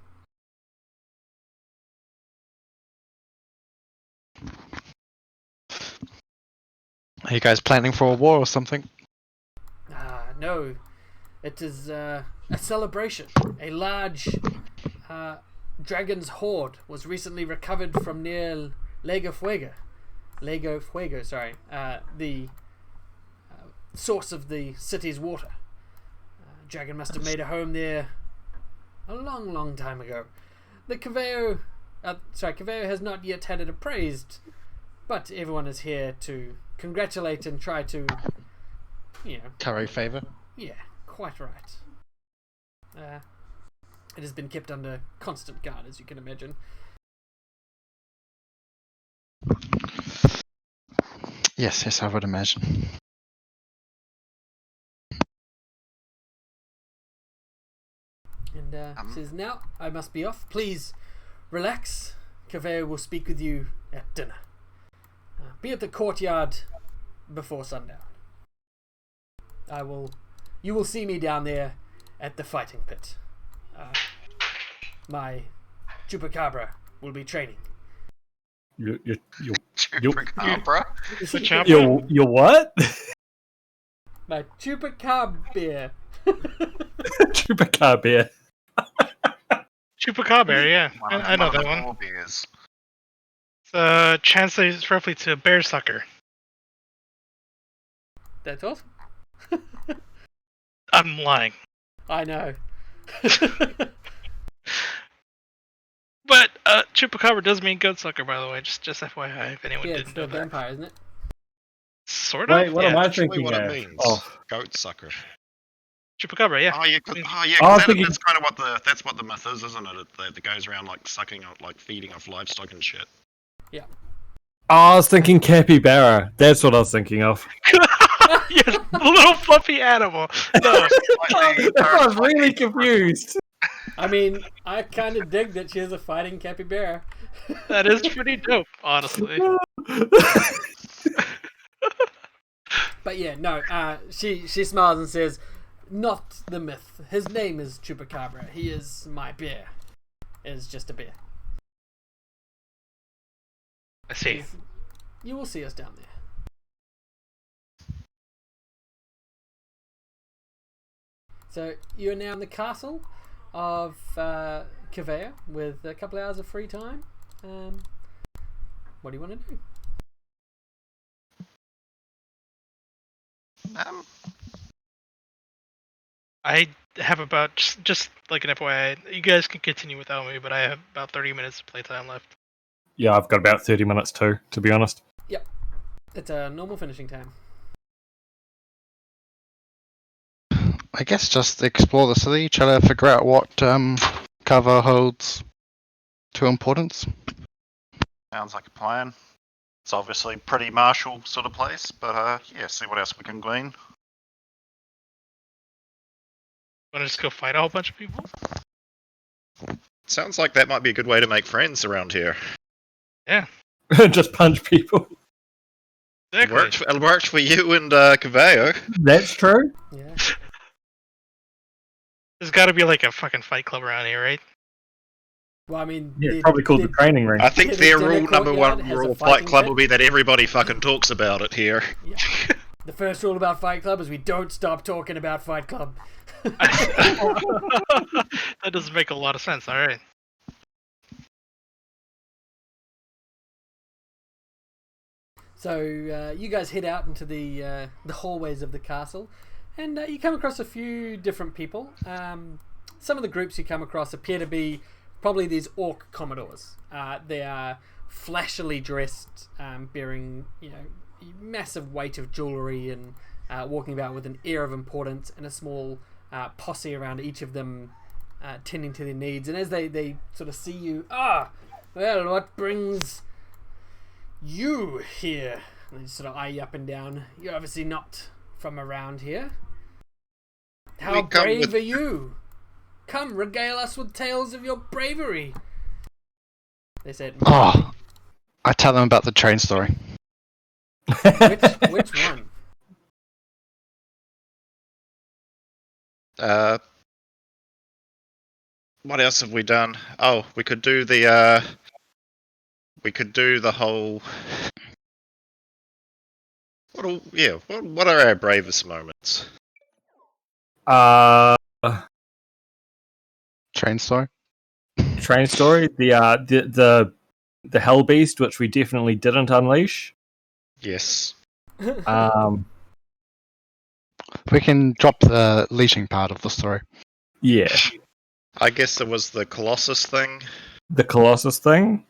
Are you guys planning for a war or something?
No. It is a celebration. A large dragon's hoard was recently recovered from near Lego Fuego, the source of the city's water. Dragon must have made a home there a long, long time ago. The Caveo has not yet had it appraised, but everyone is here to congratulate and try to,
Curry favour?
Yeah, quite right. It has been kept under constant guard, as you can imagine.
Yes, I would imagine.
And says, now I must be off. Please relax. Caveo will speak with you at dinner. Be at the courtyard before sundown. You will see me down there at the fighting pit. My chupacabra will be training.
Chupacabra?
It's a chopper.
Your what?
My chupacabra.
Chupacabra.
Chupacabra, yeah. I know that one.
Beers.
Translates roughly to bear sucker.
That's awesome.
I'm lying.
I know.
But chupacabra does mean goat sucker, by the way. Just FYI, if anyone
Yeah, it's
didn't
the
know that.
vampire, isn't it?
Sort of.
Wait, what
yeah.
am I
Actually,
thinking
what it
of?
means.
Oh,
Goat sucker.
Chupacabra, yeah.
Oh yeah,
I mean,
I was thinking-
that's kind of what the myth is, isn't it? That goes around like sucking up, like feeding off livestock and shit.
I was thinking capybara. That's what I was thinking of.
yes, the little fluffy animal. No,
I was really confused.
I mean, I kind of dig that she is a fighting capybara.
that is pretty dope, honestly.
But yeah, no. She smiles and says, "Not the myth. His name is Chupacabra. He is my bear. Is just a bear.
I see.
You will see us down there." So you're now in the castle of Kavea with a couple hours of free time. What do you want to do?
I have about just like an FYI. You guys can continue without me, but I have about 30 minutes of playtime left.
Yeah, I've got about 30 minutes too, to be honest.
It's a normal finishing time.
I guess just explore the city, try to figure out what cover holds to importance.
Sounds like a plan. It's obviously pretty martial sort of place, but yeah, see what else we can glean.
Want to just go fight a whole bunch of people?
Sounds like that might be a good way to make friends around here.
Just punch people.
Exactly.
It worked for you and Caveo.
That's true.
Yeah.
There's got to be like a fucking fight club around here, right?
Well, I mean,
Yeah, it's probably called the training ring.
I think
Yeah, the
their
dinner
rule number
courtyard
one
has a
rule of
fighting
Fight Club
pit.
will be that everybody fucking talks about it here.
Yeah. The first rule about Fight Club is we don't stop talking about Fight Club.
That doesn't make a lot of sense. All right.
So you guys head out into the hallways of the castle, and you come across a few different people. Some of the groups you come across appear to be probably these orc commodores. They are flashily dressed, bearing massive weight of jewellery and walking about with an air of importance, and a small posse around each of them tending to their needs. And as they sort of see you, well, what brings you here? And they sort of eye you up and down. You're obviously not from around here. How
We come
brave
with-
are you? Come, regale us with tales of your bravery. They said,
Oh, I tell them about the train story.
which one?
What else have we done? Oh, we could do the whole. What are our bravest moments?
Train story.
Train story. The hell beast, which we definitely didn't unleash.
Yes.
We can drop the leashing part of the story.
Yeah,
I guess there was the Colossus thing,
the Colossus thing.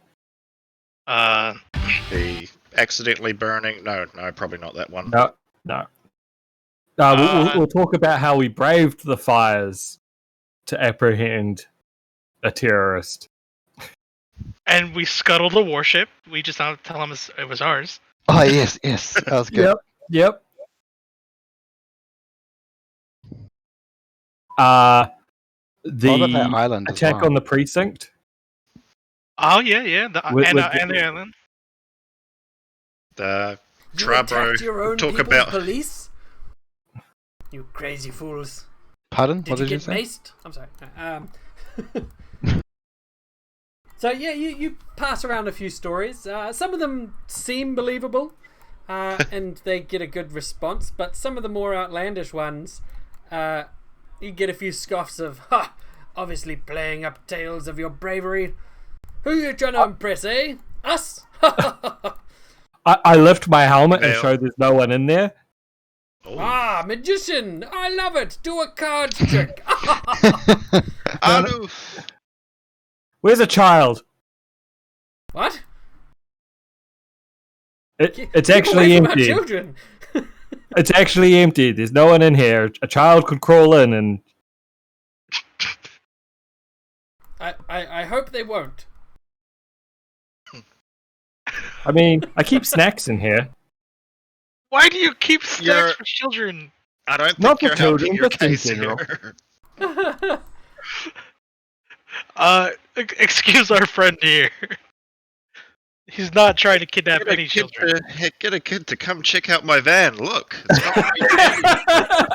the accidentally burning. No, probably not that one.
No. We'll talk about how we braved the fires to apprehend a terrorist.
And we scuttled a warship. We just don't tell them it was ours.
Oh yes, that was good.
Yep.
What about that
The
island as
attack
well?
on the precinct.
Oh yeah.
With
And
the-
the island.
The
You
Trabro.
attacked your own
Talk
people's
about.
police? You crazy fools.
Pardon?
Did
What
you
did you
get
say?
maced? I'm sorry. So yeah, you pass around a few stories. Some of them seem believable, and they get a good response. But some of the more outlandish ones, you get a few scoffs of, "Ha! Obviously playing up tales of your bravery. Who are you trying to impress, eh? Us?
I lift my helmet and
Fail.
show there's no one in there.
Ah, magician! I love it. Do a card trick.
Alu!
Where's a child?
What?
It's
Keep
actually
away from our
empty.
children.
It's actually empty. There's no one in here. A child could crawl in and...
I hope they won't.
I mean, I keep snacks in here.
Why do you keep snacks
You're-
for children?
I don't
Not
think
for
you're helping
children,
your
just in
case
general.
here.
Excuse our friend here. He's not trying to kidnap any children.
Get a kid to come check out my van. Look, it's got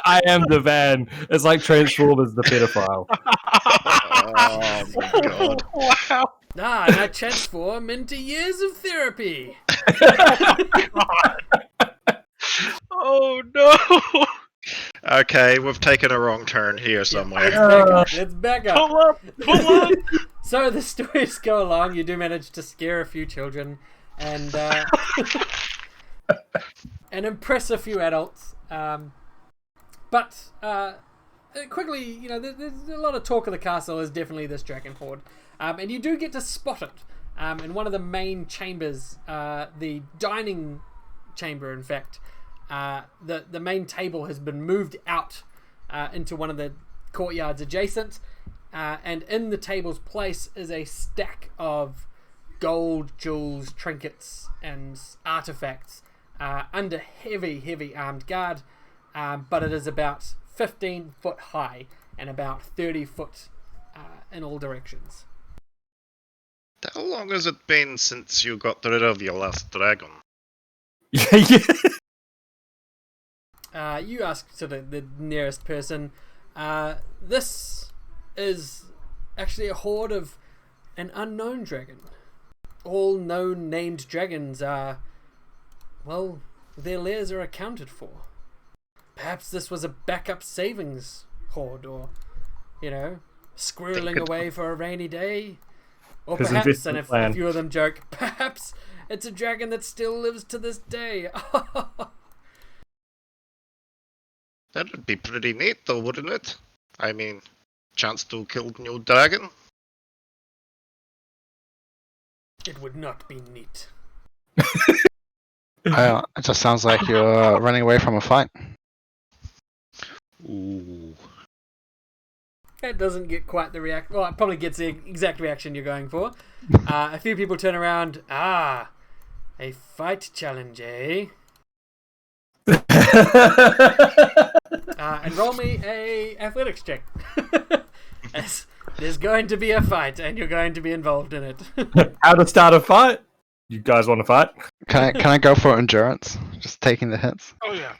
I am the van. It's like Transformers, the pedophile.
Oh my god.
Wow.
Ah, and I transform into years of therapy.
Oh no.
Okay, we've taken a wrong turn here somewhere.
Let's back up.
Pull up. Pull up.
So the stories go along. You do manage to scare a few children and and impress a few adults. But quickly, you know, there's a lot of talk of the castle is definitely this dragon horde. And you do get to spot it in one of the main chambers, the dining chamber, in fact. The main table has been moved out into one of the courtyards adjacent. And in the table's place is a stack of gold, jewels, trinkets, and artifacts under heavy armed guard. But it is about 15 foot high and about 30 foot in all directions.
How long has it been since you got rid of your last dragon?
Yeah.
You ask to the nearest person. This is actually a horde of an unknown dragon. All known named dragons are, well, their lairs are accounted for. Perhaps this was a backup savings horde, or, you know, squirreling away for a rainy day. Or
His
perhaps, and
investment
if
plan.
a few of them joke, perhaps it's a dragon that still lives to this day.
That would be pretty neat, though, wouldn't it? I mean, chance to kill new dragon.
It would not be neat.
It just sounds like you're running away from a fight.
Ooh.
That doesn't get quite the reaction. Well, it probably gets the exact reaction you're going for. A few people turn around. Ah, a fight challenge, eh? And roll me a athletics check. As there's going to be a fight, and you're going to be involved in it.
How to start a fight? You guys want to fight?
Can I go for endurance? Just taking the hits.
Oh yeah.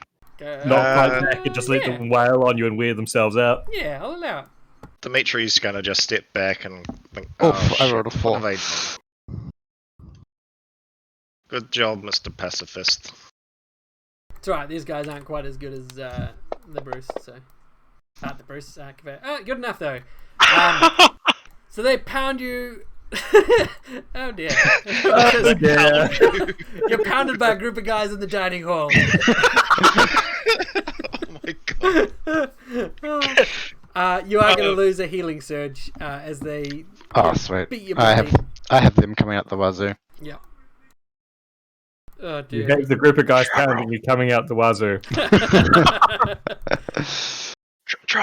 Not fight back and just let them wail on you and wear themselves out.
Yeah, I'll allow it.
Dimitri's gonna just step back and think,
I rolled a
shit,
4.
what have I done? Good job, Mr. Pacifist.
It's alright, these guys aren't quite as good as the Bruce, so. The Bruce, good enough though. So they pound you. Oh dear.
Oh, dear.
You're pounded by a group of guys in the dining hall.
Oh my god.
You are going to lose a healing surge as they
Oh, sweet.
beat your
I
body.
have them coming out the wazoo.
Yeah. Oh
You
dear.
have the group of guys pounding you coming out the wazoo.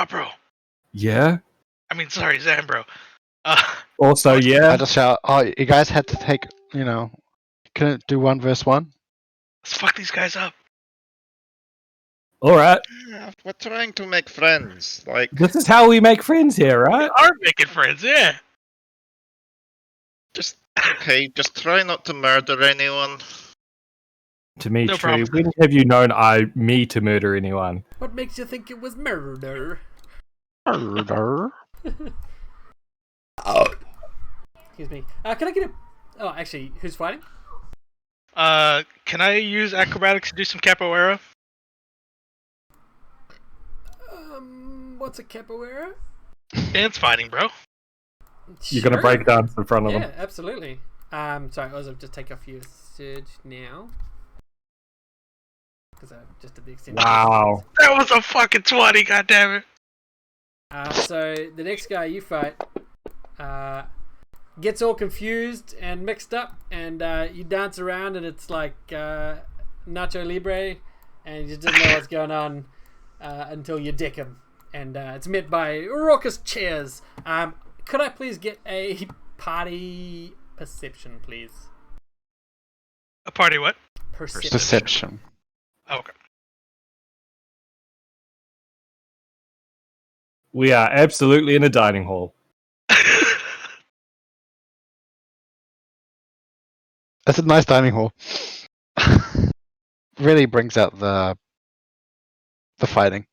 Bro.
Yeah?
I mean, sorry, Zambro.
Also,
I
yeah?
just shout, oh, you guys had to take, couldn't do 1 versus 1?
Let's fuck these guys up.
Alright.
Yeah, we're trying to make friends. Like,
This is how we make friends here,
We
right?
are making friends, yeah.
just try not to murder anyone.
Dimitri,
problem.
when have you known me to murder anyone?
What makes you think it was murder? Excuse me. Can I get a... Oh, actually, who's fighting?
Can I use acrobatics to do some capoeira?
What's a capoeira?
Dance fighting, bro.
You're gonna
Sure.
break dance in front of
Yeah,
them.
absolutely. Sorry, I'll just take off your surge now. Because I just did the extended.
Wow.
That was a fucking 20, goddammit.
So the next guy you fight gets all confused and mixed up, and you dance around, and it's like Nacho Libre and you just didn't know what's going on until you deck him. And it's met by raucous cheers. Could I please get a party perception, please?
A party what?
Perception.
Oh, okay.
We are absolutely in a dining hall.
That's a nice dining hall. Really brings out the fighting.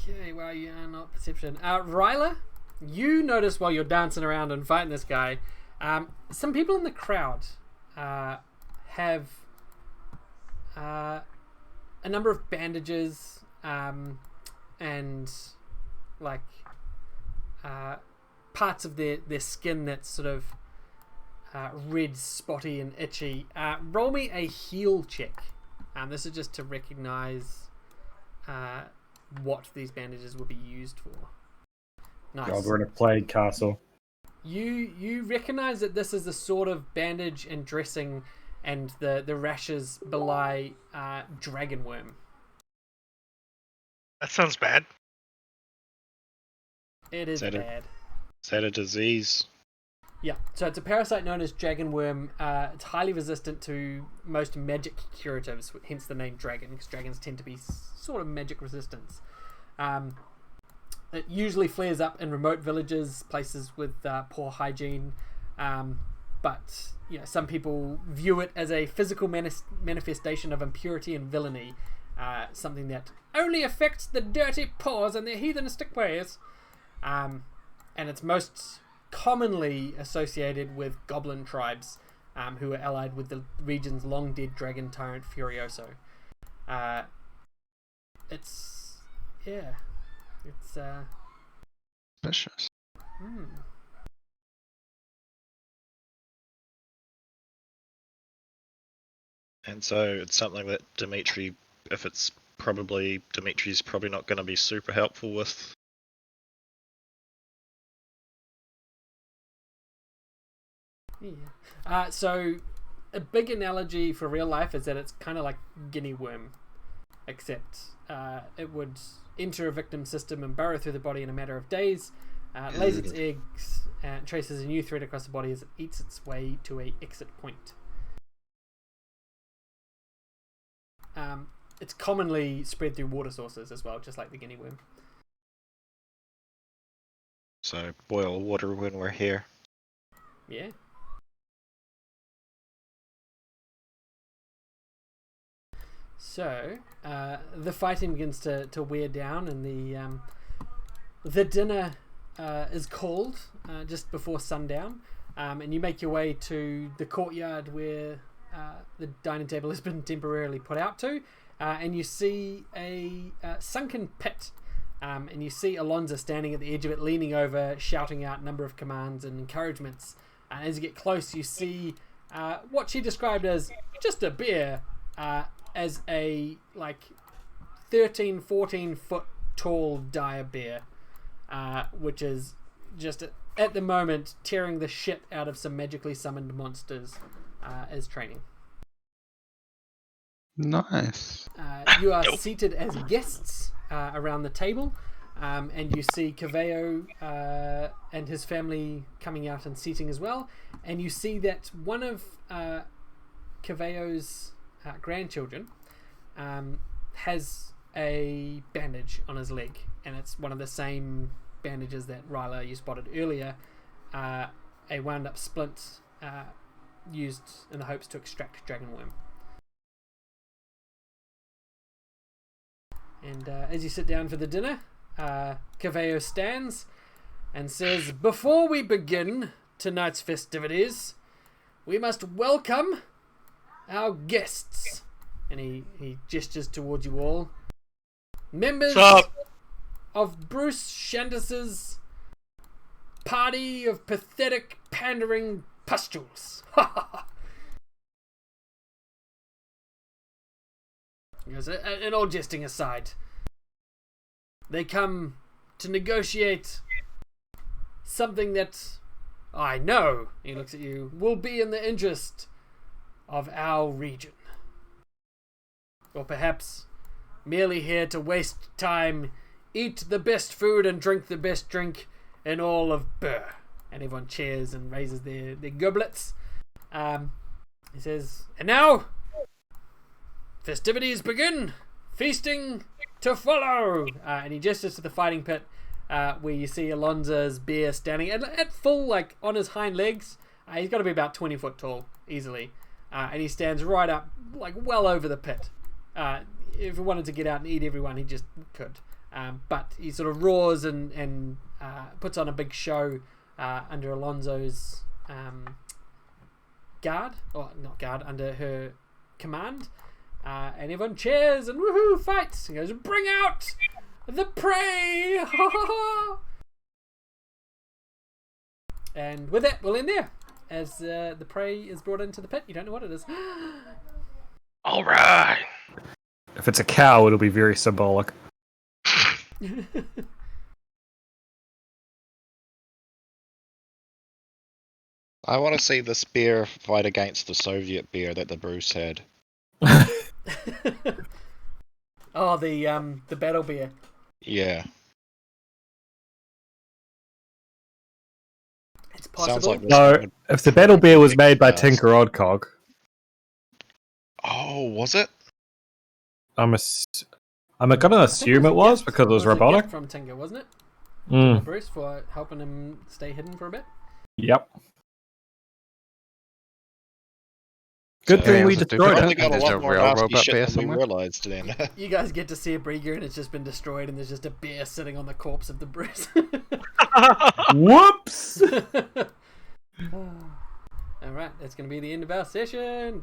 Okay, well, you are not perception. Ryla, you notice while you're dancing around and fighting this guy, some people in the crowd have a number of bandages and like parts of their skin that's sort of red, spotty, and itchy. Roll me a heal check. This is just to recognize what these bandages will be used for. Nice.
God, we're in a plague castle.
You recognize that this is the sort of bandage and dressing, and the rashes belie dragon worm.
That sounds bad.
It is
Is that
bad.
Is that a disease?
Yeah, so it's a parasite known as dragon worm. It's highly resistant to most magic curatives, hence the name dragon, because dragons tend to be sort of magic resistance. It usually flares up in remote villages, places with poor hygiene, but some people view it as a physical manifestation of impurity and villainy, something that only affects the dirty paws and their heathenistic ways. And it's most commonly associated with goblin tribes who are allied with the region's long dead dragon tyrant Furioso. It's
Vicious.
And so it's something that Dimitri's probably not going to be super helpful with.
Yeah. So a big analogy for real life is that it's kind of like guinea worm, except it would enter a victim's system and burrow through the body in a matter of days, lays its eggs, and traces a new thread across the body as it eats its way to a exit point. It's commonly spread through water sources as well, just like the guinea worm.
So boil water when we're here.
Yeah. So the fighting begins to wear down, and the dinner is called just before sundown, and you make your way to the courtyard where the dining table has been temporarily put out to, and you see a sunken pit, and you see Alonza standing at the edge of it, leaning over, shouting out a number of commands and encouragements. And as you get close, you see what she described as just a bear, as a 13, 14 foot tall dire bear, which is just at the moment tearing the shit out of some magically summoned monsters as training.
Nice.
You are seated as guests around the table, and you see Caveo and his family coming out and seating as well, and you see that one of Caveo's grandchildren has a bandage on his leg, and it's one of the same bandages that Ryla you spotted earlier, a wound up splint used in the hopes to extract dragon worm. And as you sit down for the dinner, Caveo stands and says, "Before we begin tonight's festivities, we must welcome our guests." And he gestures towards you all. Members of Bruce Shandis's party of pathetic, pandering pustules. He goes, and all jesting aside, they come to negotiate something that I know, he looks at you, will be in the interest of our region. Or perhaps merely here to waste time, eat the best food and drink the best drink in all of Burr. And everyone cheers and raises their goblets. He says, and now, festivities begin! Feasting to follow! And he gestures to the fighting pit, where you see Alonzo's bear standing at full, like, on his hind legs. He's got to be about 20 foot tall, easily. And he stands right up, like, well over the pit. If he wanted to get out and eat everyone, he just could. But he sort of roars and puts on a big show under Alonzo's guard, or not guard, under her command. And everyone cheers and woohoo, fights. He goes, bring out the prey! And with that, we'll end there. As the prey is brought into the pit. You don't know what it is.
All right.
If it's a cow, it'll be very symbolic.
I want to see this bear fight against the Soviet bear that the Bruce had.
Oh, the battle bear.
Yeah.
It's possible.
Sounds like this
No,
would-
if the battle bear was made by
Fast.
Tinker Oddcog,
Oh, was it?
I'm gonna assume it was because it was
a gift
robotic.
from Tinker, wasn't it?
Mm,
Bruce, for helping him stay hidden for a bit.
yep. Good
So-
thing we
Yeah, it was a
destroyed
Probably
duplicate.
it.
got a
There's
lot
a
more
real
nasty
robot
shit
bear
than we
somewhere.
realized then.
You guys get to see a Brieger and it's just been destroyed and there's just a bear sitting on the corpse of the Bruce.
Whoops!
Alright, that's going to be the end of our session.